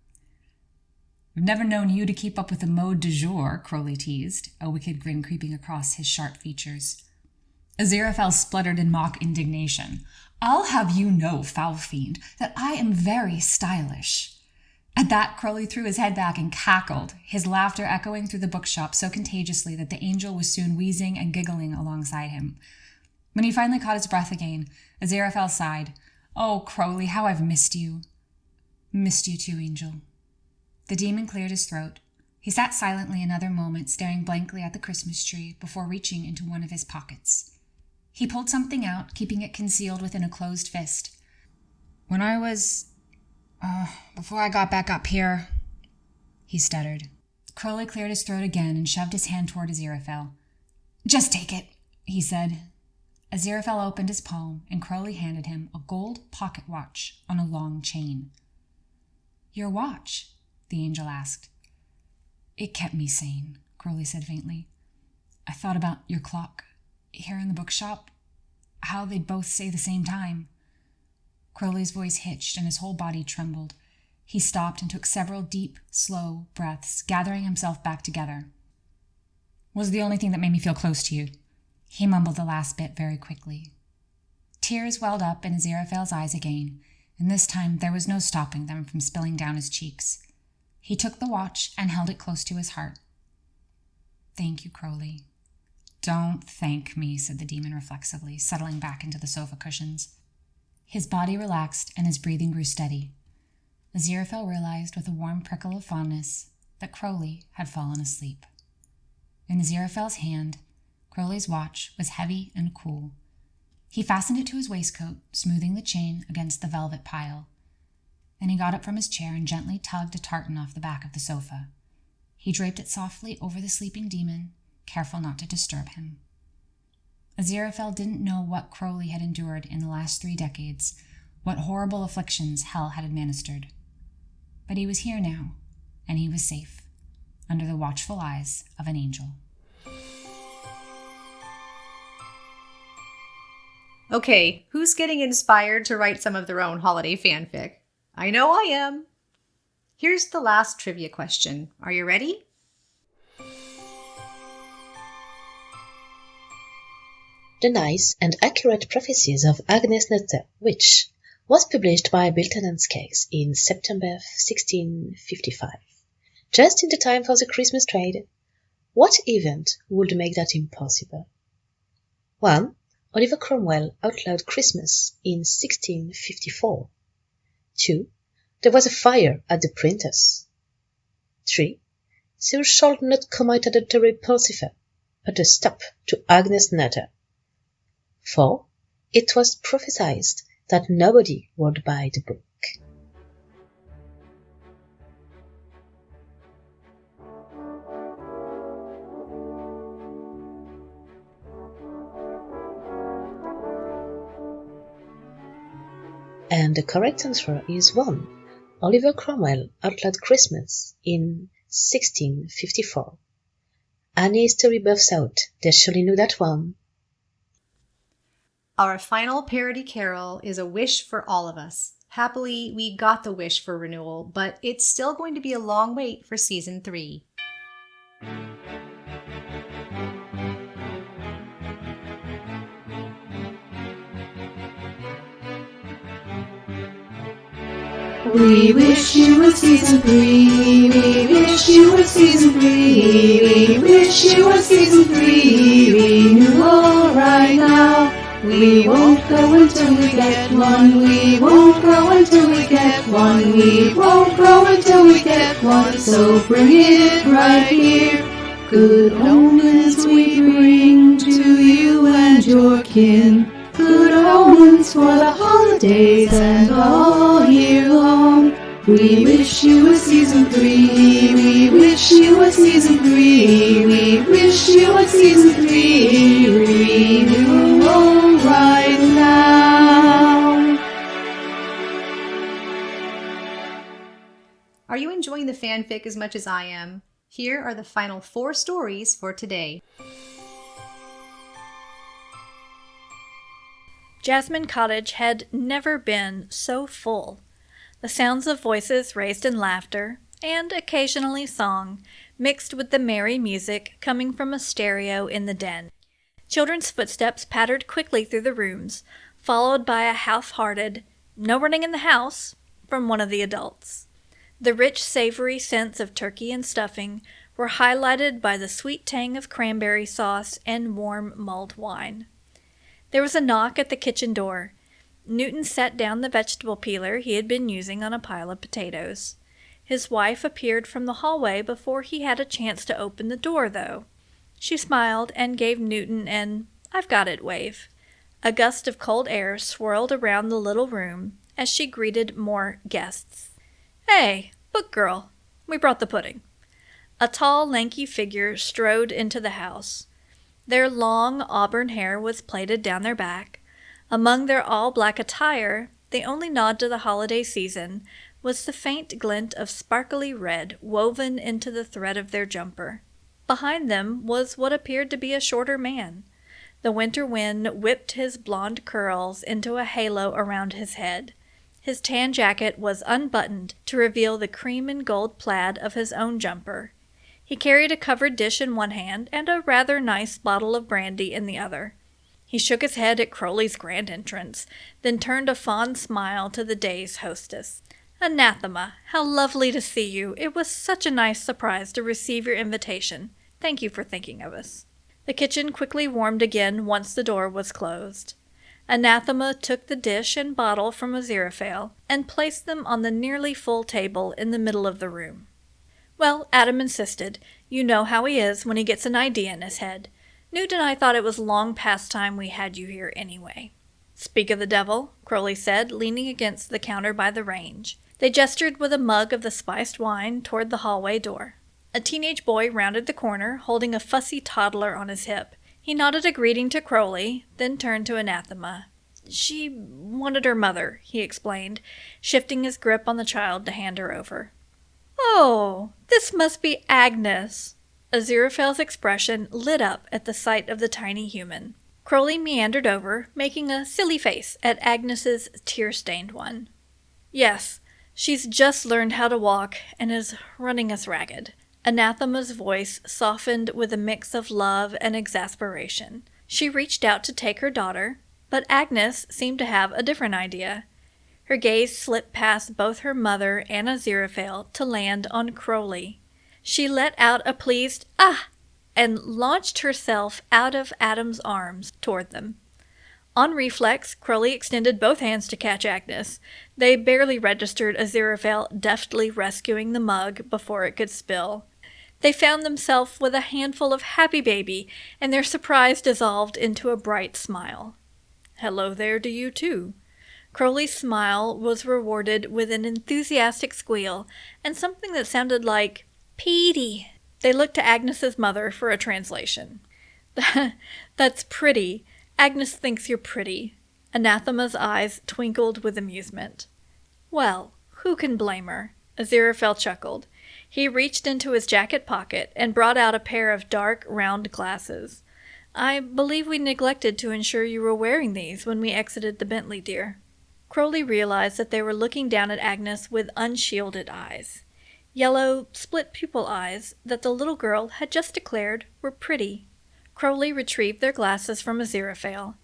"I've never known you to keep up with the mode du jour," Crowley teased, a wicked grin creeping across his sharp features. Aziraphale spluttered in mock indignation. "I'll have you know, foul fiend, that I am very stylish." At that, Crowley threw his head back and cackled, his laughter echoing through the bookshop so contagiously that the angel was soon wheezing and giggling alongside him. When he finally caught his breath again, Aziraphale sighed. "Oh, Crowley, how I've missed you." "Missed you too, Angel." The demon cleared his throat. He sat silently another moment, staring blankly at the Christmas tree before reaching into one of his pockets. He pulled something out, keeping it concealed within a closed fist. "When I was... before I got back up here," he stuttered. Crowley cleared his throat again and shoved his hand toward Aziraphale. "Just take it," he said. Aziraphale opened his palm, and Crowley handed him a gold pocket watch on a long chain. "Your watch?" the angel asked. "It kept me sane," Crowley said faintly. "I thought about your clock here in the bookshop, how they'd both say the same time." Crowley's voice hitched and his whole body trembled. He stopped and took several deep, slow breaths, gathering himself back together. "Was the only thing that made me feel close to you." He mumbled the last bit very quickly. Tears welled up in Aziraphale's eyes again, and this time there was no stopping them from spilling down his cheeks. He took the watch and held it close to his heart. "Thank you, Crowley." "Don't thank me," said the demon reflexively, settling back into the sofa cushions. His body relaxed and his breathing grew steady. Aziraphale realized with a warm prickle of fondness that Crowley had fallen asleep. In Aziraphale's hand, Crowley's watch was heavy and cool. He fastened it to his waistcoat, smoothing the chain against the velvet pile. Then he got up from his chair and gently tugged a tartan off the back of the sofa. He draped it softly over the sleeping demon, careful not to disturb him. Aziraphale didn't know what Crowley had endured in the last 3 decades, what horrible afflictions hell had administered. But he was here now, and he was safe, under the watchful eyes of an angel. Okay, who's getting inspired to write some of their own holiday fanfic? I know I am. Here's the last trivia question. Are you ready? The Nice and Accurate Prophecies of Agnes Nutter, which was published by Bilton and Skeggs in September 1655, just in the time for the Christmas trade. What event would make that impossible? 1. Oliver Cromwell outlawed Christmas in 1654. 2. There was a fire at the printers. 3. Thou shalt not commit adultery, Pulsifer, but a stop to Agnes Nutter. 4. It was prophesied that nobody would buy the book. And the correct answer is 1. Oliver Cromwell outlawed Christmas in 1654. Any story buffs out, they surely knew that one. Our final parody carol is a wish for all of us. Happily, we got the wish for renewal, but it's still going to be a long wait for Season 3. We wish you a Season 3, we wish you a Season 3, we wish you a Season 3, renewal right now. We won't go until we get one, we won't go until we get one, we won't go until we get one, so bring it right here. Good omens we bring to you and your kin, good omens for the holidays and all year long. We wish you a Season 3, we wish you a Season 3, we wish you a Season 3, renewal right now. Are you enjoying the fanfic as much as I am? Here are the final 4 stories for today. Jasmine Cottage had never been so full. The sounds of voices raised in laughter, and occasionally song, mixed with the merry music coming from a stereo in the den. Children's footsteps pattered quickly through the rooms, followed by a half-hearted, "No running in the house," from one of the adults. The rich, savory scents of turkey and stuffing were highlighted by the sweet tang of cranberry sauce and warm mulled wine. There was a knock at the kitchen door. Newton set down the vegetable peeler he had been using on a pile of potatoes. His wife appeared from the hallway before he had a chance to open the door, though. She smiled and gave Newton an "I've got it" wave. A gust of cold air swirled around the little room as she greeted more guests. "Hey, book girl, we brought the pudding." A tall, lanky figure strode into the house. Their long auburn hair was plaited down their back. Among their all-black attire, the only nod to the holiday season was the faint glint of sparkly red woven into the thread of their jumper. Behind them was what appeared to be a shorter man. The winter wind whipped his blonde curls into a halo around his head. His tan jacket was unbuttoned to reveal the cream and gold plaid of his own jumper. He carried a covered dish in one hand and a rather nice bottle of brandy in the other. He shook his head at Crowley's grand entrance, then turned a fond smile to the day's hostess. "Anathema, how lovely to see you. It was such a nice surprise to receive your invitation. Thank you for thinking of us." The kitchen quickly warmed again once the door was closed. Anathema took the dish and bottle from Aziraphale and placed them on the nearly full table in the middle of the room. "Well," Adam insisted, "you know how he is when he gets an idea in his head. Newt and I thought it was long past time we had you here anyway." "Speak of the devil," Crowley said, leaning against the counter by the range. They gestured with a mug of the spiced wine toward the hallway door. A teenage boy rounded the corner, holding a fussy toddler on his hip. He nodded a greeting to Crowley, then turned to Anathema. "She wanted her mother," he explained, shifting his grip on the child to hand her over. "Oh, this must be Agnes." Aziraphale's expression lit up at the sight of the tiny human. Crowley meandered over, making a silly face at Agnes's tear-stained one. "Yes, she's just learned how to walk and is running us ragged." Anathema's voice softened with a mix of love and exasperation. She reached out to take her daughter, but Agnes seemed to have a different idea. Her gaze slipped past both her mother and Aziraphale to land on Crowley. She let out a pleased "ah!" and launched herself out of Adam's arms toward them. On reflex, Crowley extended both hands to catch Agnes. They barely registered Aziraphale deftly rescuing the mug before it could spill. They found themselves with a handful of happy baby, and their surprise dissolved into a bright smile. "Hello there to you, too." Crowley's smile was rewarded with an enthusiastic squeal and something that sounded like, "Petey." They looked to Agnes's mother for a translation. "That's pretty. Agnes thinks you're pretty." Anathema's eyes twinkled with amusement. "Well, who can blame her?" Aziraphale chuckled. He reached into his jacket pocket and brought out a pair of dark, round glasses. "I believe we neglected to ensure you were wearing these when we exited the Bentley, dear." Crowley realized that they were looking down at Agnes with unshielded eyes. Yellow, split-pupil eyes that the little girl had just declared were pretty. Crowley retrieved their glasses from Aziraphale.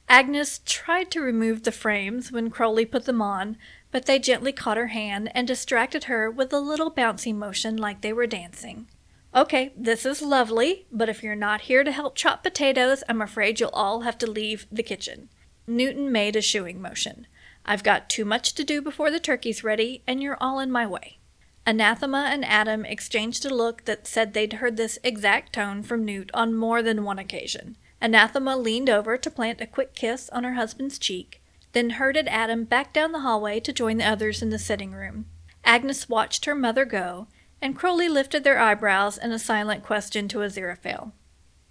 Agnes tried to remove the frames when Crowley put them on, but they gently caught her hand and distracted her with a little bouncy motion like they were dancing. "Okay, this is lovely, but if you're not here to help chop potatoes, I'm afraid you'll all have to leave the kitchen." Newton made a shooing motion. "I've got too much to do before the turkey's ready, and you're all in my way." Anathema and Adam exchanged a look that said they'd heard this exact tone from Newt on more than one occasion. Anathema leaned over to plant a quick kiss on her husband's cheek, then herded Adam back down the hallway to join the others in the sitting room. Agnes watched her mother go, and Crowley lifted their eyebrows in a silent question to Aziraphale.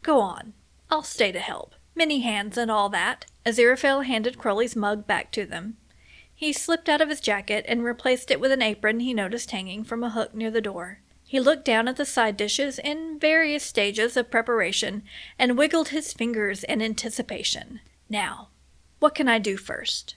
"Go on. I'll stay to help. Many hands and all that." Aziraphale handed Crowley's mug back to them. He slipped out of his jacket and replaced it with an apron he noticed hanging from a hook near the door. He looked down at the side dishes in various stages of preparation and wiggled his fingers in anticipation. "Now, what can I do first?"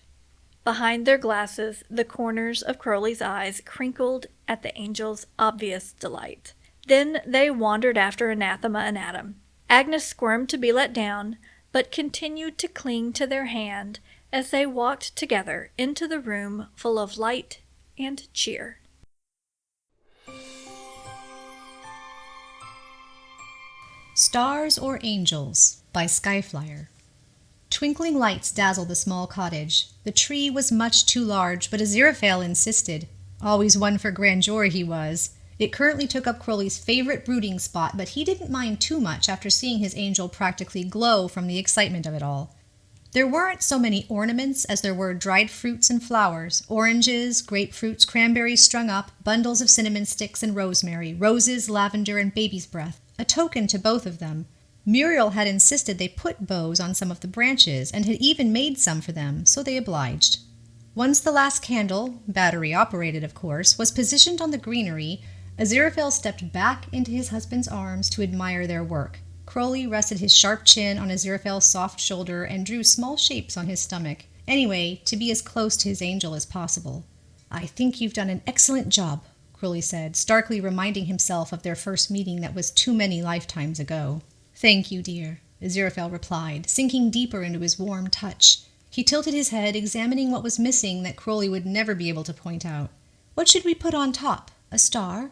Behind their glasses, the corners of Crowley's eyes crinkled at the angel's obvious delight. Then they wandered after Anathema and Adam. Agnes squirmed to be let down, but continued to cling to their hand as they walked together into the room full of light and cheer. Stars or Angels by Skyflyerr. Twinkling lights dazzled the small cottage. The tree was much too large, but Aziraphale insisted. Always one for grandeur he was. It currently took up Crowley's favorite brooding spot, but he didn't mind too much after seeing his angel practically glow from the excitement of it all. There weren't so many ornaments as there were dried fruits and flowers, oranges, grapefruits, cranberries strung up, bundles of cinnamon sticks and rosemary, roses, lavender, and baby's breath, a token to both of them. Muriel had insisted they put bows on some of the branches, and had even made some for them, so they obliged. Once the last candle, battery-operated of course, was positioned on the greenery, Aziraphale stepped back into his husband's arms to admire their work. Crowley rested his sharp chin on Aziraphale's soft shoulder and drew small shapes on his stomach. Anyway, to be as close to his angel as possible. "I think you've done an excellent job," Crowley said, starkly reminding himself of their first meeting that was too many lifetimes ago. "Thank you, dear," Aziraphale replied, sinking deeper into his warm touch. He tilted his head, examining what was missing that Crowley would never be able to point out. "What should we put on top? A star?"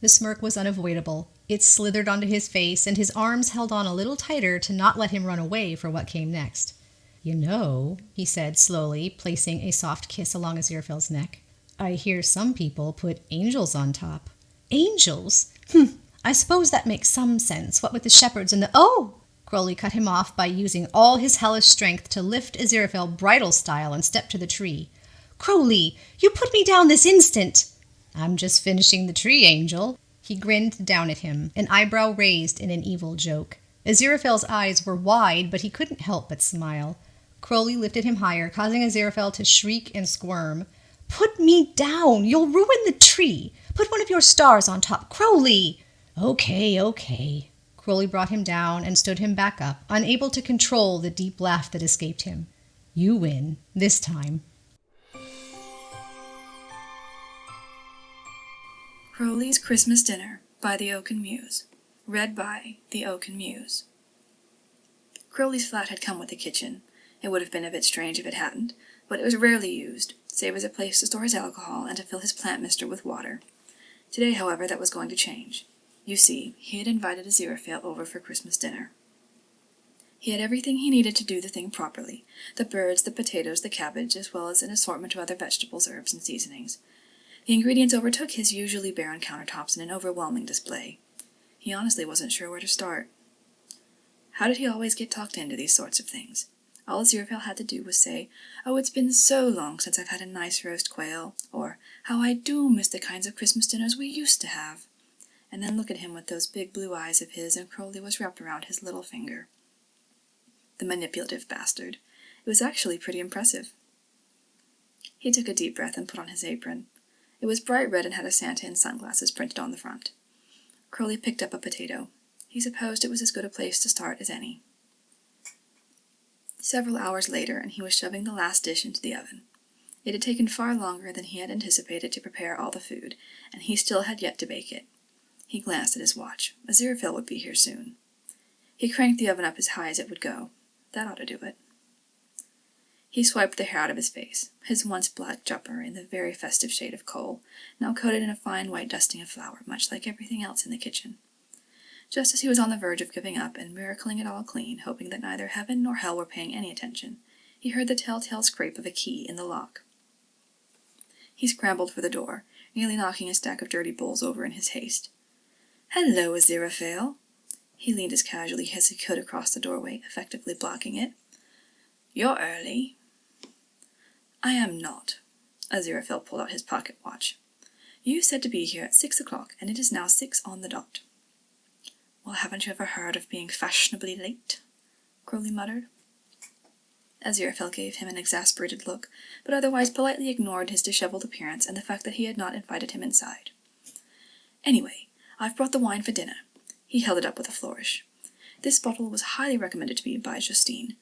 The smirk was unavoidable. It slithered onto his face, and his arms held on a little tighter to not let him run away for what came next. "You know," he said slowly, placing a soft kiss along Aziraphale's neck, "I hear some people put angels on top." "Angels? I suppose that makes some sense, what with the shepherds and the—" "Oh!" Crowley cut him off by using all his hellish strength to lift Aziraphale bridal style and step to the tree. "Crowley, you put me down this instant!" "I'm just finishing the tree, Angel." He grinned down at him, an eyebrow raised in an evil joke. Aziraphale's eyes were wide, but he couldn't help but smile. Crowley lifted him higher, causing Aziraphale to shriek and squirm. "Put me down! You'll ruin the tree! Put one of your stars on top, Crowley!" Okay. Crowley brought him down and stood him back up, unable to control the deep laugh that escaped him. "You win, this time." Crowley's Christmas Dinner by the Oaken Muse. Read by the Oaken Muse. Crowley's flat had come with the kitchen. It would have been a bit strange if it hadn't, but it was rarely used, save as a place to store his alcohol and to fill his plant mister with water. Today, however, that was going to change. You see, he had invited Aziraphale over for Christmas dinner. He had everything he needed to do the thing properly, the birds, the potatoes, the cabbage, as well as an assortment of other vegetables, herbs, and seasonings. The ingredients overtook his usually barren countertops in an overwhelming display. He honestly wasn't sure where to start. How did he always get talked into these sorts of things? All Aziraphale had to do was say, "Oh, it's been so long since I've had a nice roast quail," or "How I do miss the kinds of Christmas dinners we used to have," and then look at him with those big blue eyes of his, and Crowley was wrapped around his little finger. The manipulative bastard. It was actually pretty impressive. He took a deep breath and put on his apron. It was bright red and had a Santa in sunglasses printed on the front. Crowley picked up a potato. He supposed it was as good a place to start as any. Several hours later, and he was shoving the last dish into the oven. It had taken far longer than he had anticipated to prepare all the food, and he still had yet to bake it. He glanced at his watch. Aziraphale would be here soon. He cranked the oven up as high as it would go. That ought to do it. He swiped the hair out of his face, his once black jumper in the very festive shade of coal, now coated in a fine white dusting of flour, much like everything else in the kitchen. Just as he was on the verge of giving up and miracling it all clean, hoping that neither heaven nor hell were paying any attention, he heard the telltale scrape of a key in the lock. He scrambled for the door, nearly knocking a stack of dirty bowls over in his haste. "Hello, Aziraphale." He leaned as casually as he could across the doorway, effectively blocking it. "You're early." "I am not." Aziraphale pulled out his pocket watch. "You said to be here at 6 o'clock, and it is now 6 on the dot." "Well, haven't you ever heard of being fashionably late?" Crowley muttered. Aziraphale gave him an exasperated look, but otherwise politely ignored his disheveled appearance and the fact that he had not invited him inside. "Anyway, I've brought the wine for dinner." He held it up with a flourish. "This bottle was highly recommended to me by Justine.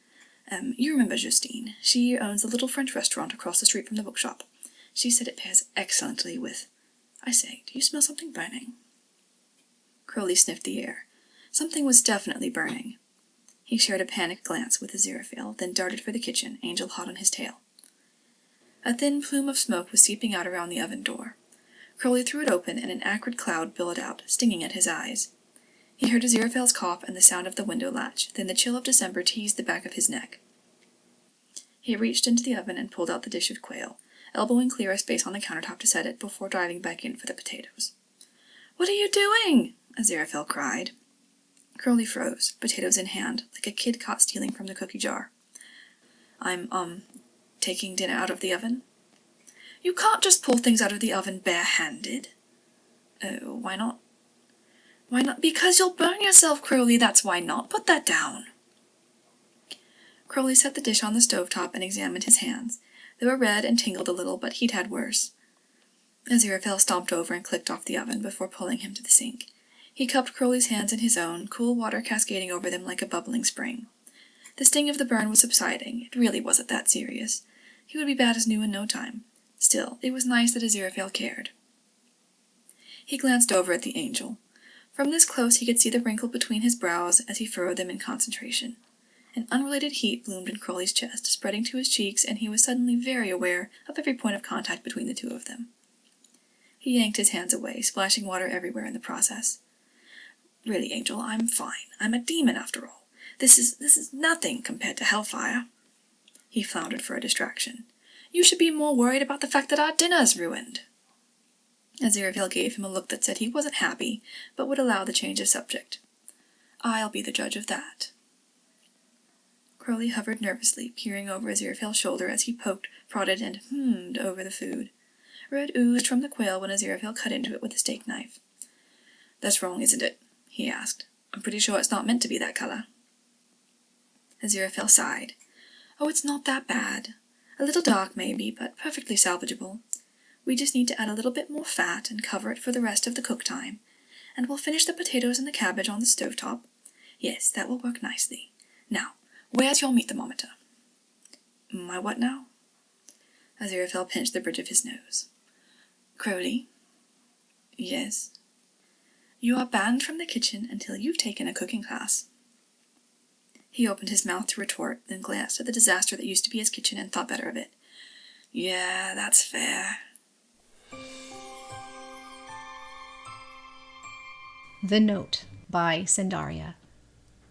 You remember Justine. She owns the little French restaurant across the street from the bookshop. She said it pairs excellently with— I say, do you smell something burning?" Crowley sniffed the air. Something was definitely burning. He shared a panicked glance with Aziraphale, then darted for the kitchen, angel hot on his tail. A thin plume of smoke was seeping out around the oven door. Crowley threw it open, and an acrid cloud billowed out, stinging at his eyes. He heard Aziraphale's cough and the sound of the window latch, then the chill of December teased the back of his neck. He reached into the oven and pulled out the dish of quail, elbowing clear a space on the countertop to set it before diving back in for the potatoes. "What are you doing?" Aziraphale cried. Crowley froze, potatoes in hand, like a kid caught stealing from the cookie jar. I'm taking dinner out of the oven." "You can't just pull things out of the oven bare-handed." "Oh, why not?" "Why not? Because you'll burn yourself, Crowley, that's why not. Put that down." Crowley set the dish on the stovetop and examined his hands. They were red and tingled a little, but he'd had worse. Aziraphale stomped over and clicked off the oven before pulling him to the sink. He cupped Crowley's hands in his own, cool water cascading over them like a bubbling spring. The sting of the burn was subsiding. It really wasn't that serious. He would be bad as new in no time. Still, it was nice that Aziraphale cared. He glanced over at the angel. From this close he could see the wrinkle between his brows as he furrowed them in concentration. An unrelated heat bloomed in Crowley's chest, spreading to his cheeks, and he was suddenly very aware of every point of contact between the two of them. He yanked his hands away, splashing water everywhere in the process. Really, Angel, I'm fine. I'm a demon after all. This is nothing compared to hellfire. He floundered for a distraction. You should be more worried about the fact that our dinner's ruined. Aziraphale gave him a look that said he wasn't happy, but would allow the change of subject. I'll be the judge of that. Crowley hovered nervously, peering over Aziraphale's shoulder as he poked, prodded, and hummed over the food. Red oozed from the quail when Aziraphale cut into it with a steak knife. That's wrong, isn't it? He asked. I'm pretty sure it's not meant to be that color. Aziraphale sighed. Oh, it's not that bad. A little dark, maybe, but perfectly salvageable. We just need to add a little bit more fat and cover it for the rest of the cook time. And we'll finish the potatoes and the cabbage on the stovetop. Yes, that will work nicely. Now, where's your meat thermometer? My what now? Aziraphale pinched the bridge of his nose. Crowley? Yes? You are banned from the kitchen until you've taken a cooking class. He opened his mouth to retort, then glanced at the disaster that used to be his kitchen and thought better of it. Yeah, that's fair. The Note by Sendarya.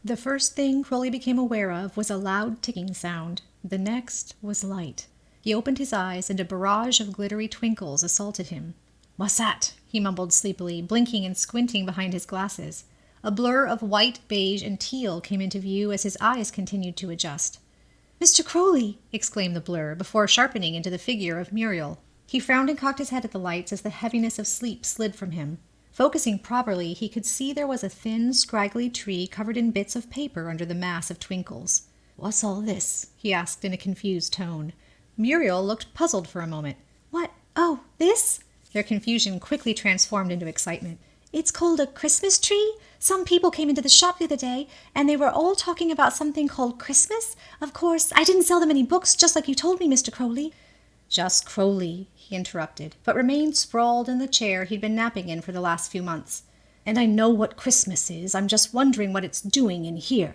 The first thing Crowley became aware of was a loud ticking sound. The next was light. He opened his eyes, and a barrage of glittery twinkles assaulted him. What's that? He mumbled sleepily, blinking and squinting behind his glasses. A blur of white, beige, and teal came into view as his eyes continued to adjust. Mr. Crowley! Exclaimed the blur, before sharpening into the figure of Muriel. He frowned and cocked his head at the lights as the heaviness of sleep slid from him. Focusing properly, he could see there was a thin, scraggly tree covered in bits of paper under the mass of twinkles. What's all this? He asked in a confused tone. Muriel looked puzzled for a moment. What? Oh, this? Their confusion quickly transformed into excitement. It's called a Christmas tree? Some people came into the shop the other day, and they were all talking about something called Christmas. Of course, I didn't sell them any books, just like you told me, Mr. Crowley. Just Crowley, he interrupted, but remained sprawled in the chair he'd been napping in for the last few months. And I know what Christmas is. I'm just wondering what it's doing in here.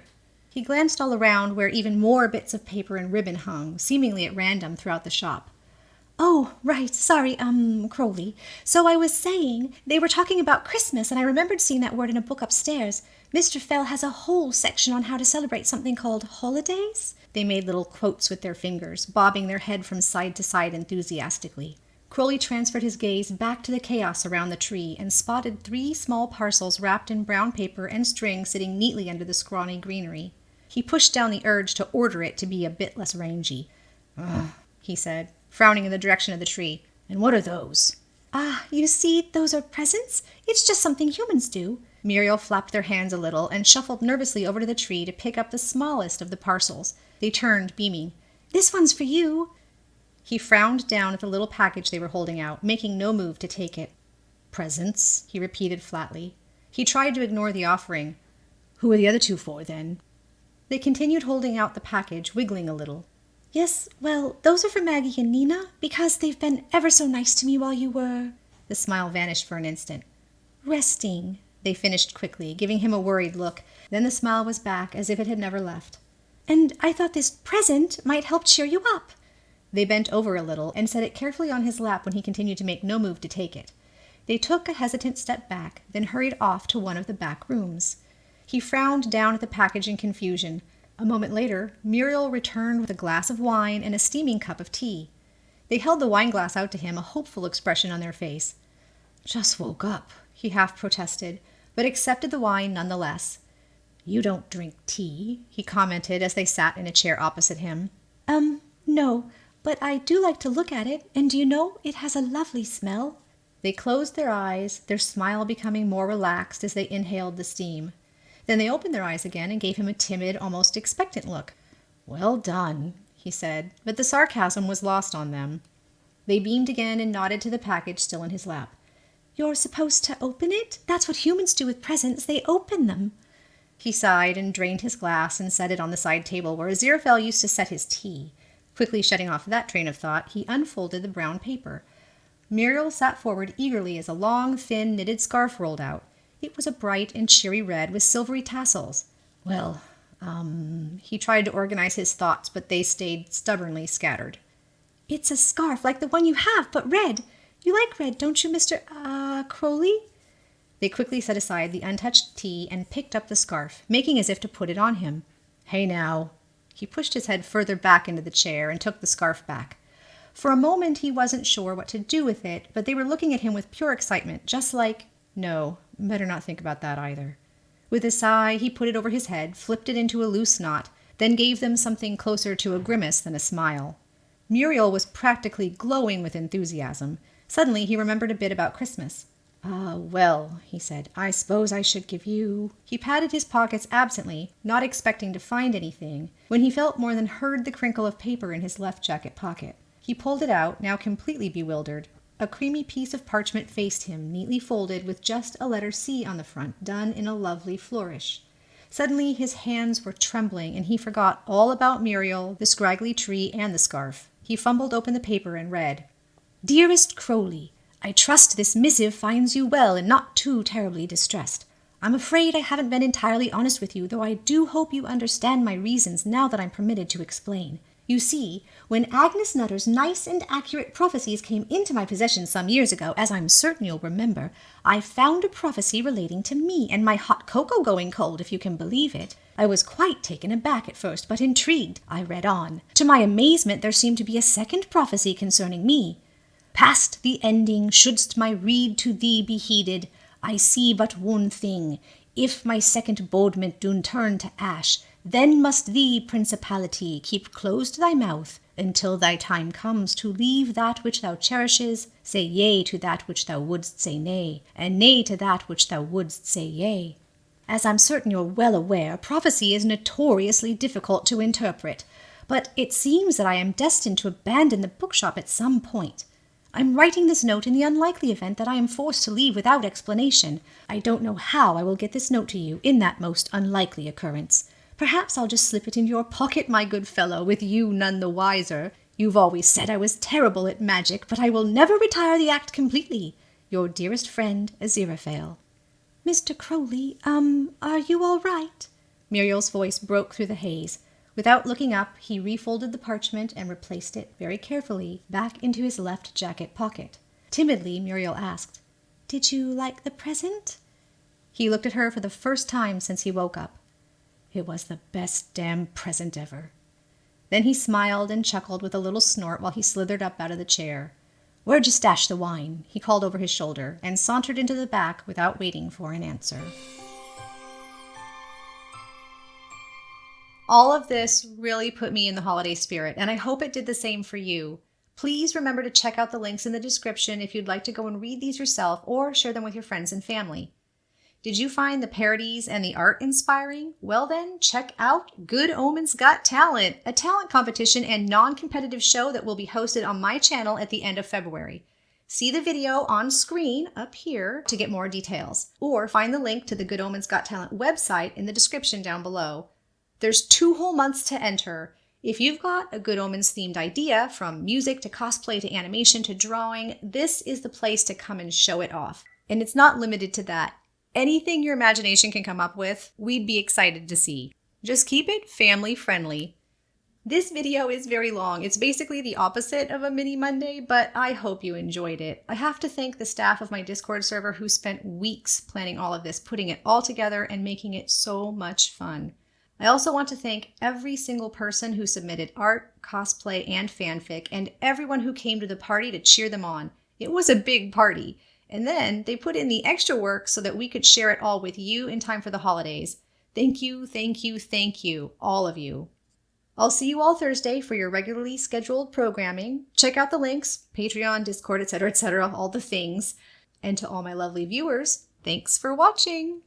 He glanced all around where even more bits of paper and ribbon hung, seemingly at random throughout the shop. Oh, right, sorry, Crowley. So I was saying, they were talking about Christmas, and I remembered seeing that word in a book upstairs. Mr. Fell has a whole section on how to celebrate something called holidays. They made little quotes with their fingers, bobbing their head from side to side enthusiastically. Crowley transferred his gaze back to the chaos around the tree and spotted 3 small parcels wrapped in brown paper and string sitting neatly under the scrawny greenery. He pushed down the urge to order it to be a bit less rangy. Ugh, he said, frowning in the direction of the tree. And what are those? Ah, you see, those are presents. It's just something humans do. Muriel flapped their hands a little and shuffled nervously over to the tree to pick up the smallest of the parcels. They turned, beaming. This one's for you. He frowned down at the little package they were holding out, making no move to take it. Presents, he repeated flatly. He tried to ignore the offering. Who are the other 2 for, then? They continued holding out the package, wiggling a little. Yes, well, those are for Maggie and Nina, because they've been ever so nice to me while you were... The smile vanished for an instant. Resting, they finished quickly, giving him a worried look. Then the smile was back, as if it had never left. And I thought this present might help cheer you up. They bent over a little and set it carefully on his lap when he continued to make no move to take it. They took a hesitant step back, then hurried off to one of the back rooms. He frowned down at the package in confusion. A moment later, Muriel returned with a glass of wine and a steaming cup of tea. They held the wineglass out to him, a hopeful expression on their face. Just woke up, he half protested, but accepted the wine nonetheless. You don't drink tea, he commented as they sat in a chair opposite him. No, but I do like to look at it, and do you know, it has a lovely smell. They closed their eyes, their smile becoming more relaxed as they inhaled the steam. Then they opened their eyes again and gave him a timid, almost expectant look. Well done, he said, but the sarcasm was lost on them. They beamed again and nodded to the package still in his lap. You're supposed to open it? That's what humans do with presents. They open them. He sighed and drained his glass and set it on the side table where Aziraphale used to set his tea. Quickly shutting off that train of thought, he unfolded the brown paper. Muriel sat forward eagerly as a long, thin, knitted scarf rolled out. It was a bright and cheery red with silvery tassels. Well, he tried to organize his thoughts, but they stayed stubbornly scattered. It's a scarf like the one you have, but red. You like red, don't you, Mr. Crowley? They quickly set aside the untouched tea and picked up the scarf, making as if to put it on him. Hey now. He pushed his head further back into the chair and took the scarf back. For a moment he wasn't sure what to do with it, but they were looking at him with pure excitement, just like, no, better not think about that either. With a sigh, he put it over his head, flipped it into a loose knot, then gave them something closer to a grimace than a smile. Muriel was practically glowing with enthusiasm. Suddenly he remembered a bit about Christmas. Well, he said, I suppose I should give you... He patted his pockets absently, not expecting to find anything, when he felt more than heard the crinkle of paper in his left jacket pocket. He pulled it out, now completely bewildered. A creamy piece of parchment faced him, neatly folded with just a letter C on the front, done in a lovely flourish. Suddenly his hands were trembling, and he forgot all about Muriel, the scraggly tree, and the scarf. He fumbled open the paper and read, Dearest Crowley, I trust this missive finds you well and not too terribly distressed. I'm afraid I haven't been entirely honest with you, though I do hope you understand my reasons now that I'm permitted to explain. You see, when Agnes Nutter's nice and accurate prophecies came into my possession some years ago, as I'm certain you'll remember, I found a prophecy relating to me and my hot cocoa going cold, if you can believe it. I was quite taken aback at first, but intrigued. I read on. To my amazement, there seemed to be a second prophecy concerning me. Past the ending, shouldst my rede to thee be heeded, I see but one thing. If my second bodement do turn to ash, then must thee, principality, keep closed thy mouth, until thy time comes to leave that which thou cherishes, say yea to that which thou wouldst say nay, and nay to that which thou wouldst say yea. As I'm certain you're well aware, prophecy is notoriously difficult to interpret, but it seems that I am destined to abandon the bookshop at some point. I'm writing this note in the unlikely event that I am forced to leave without explanation. I don't know how I will get this note to you in that most unlikely occurrence. Perhaps I'll just slip it into your pocket, my good fellow, with you none the wiser. You've always said I was terrible at magic, but I will never retire the act completely. Your dearest friend, Aziraphale. Mr. Crowley, are you all right? Muriel's voice broke through the haze. Without looking up, he refolded the parchment and replaced it, very carefully, back into his left jacket pocket. Timidly, Muriel asked, Did you like the present? He looked at her for the first time since he woke up. It was the best damn present ever. Then he smiled and chuckled with a little snort while he slithered up out of the chair. Where'd you stash the wine? He called over his shoulder, and sauntered into the back without waiting for an answer. All of this really put me in the holiday spirit, and I hope it did the same for you. Please remember to check out the links in the description if you'd like to go and read these yourself or share them with your friends and family. Did you find the parodies and the art inspiring? Well then, check out Good Omens Got Talent, a talent competition and non-competitive show that will be hosted on my channel at the end of February. See the video on screen up here to get more details, or find the link to the Good Omens Got Talent website in the description down below. There's 2 whole months to enter. If you've got a Good Omens themed idea, from music to cosplay to animation to drawing, this is the place to come and show it off. And it's not limited to that. Anything your imagination can come up with, we'd be excited to see. Just keep it family friendly. This video is very long. It's basically the opposite of a mini Monday, but I hope you enjoyed it. I have to thank the staff of my Discord server who spent weeks planning all of this, putting it all together and making it so much fun. I also want to thank every single person who submitted art, cosplay, and fanfic, and everyone who came to the party to cheer them on. It was a big party. And then they put in the extra work so that we could share it all with you in time for the holidays. Thank you, thank you, thank you, all of you. I'll see you all Thursday for your regularly scheduled programming. Check out the links, Patreon, Discord, etc., all the things. And to all my lovely viewers, thanks for watching.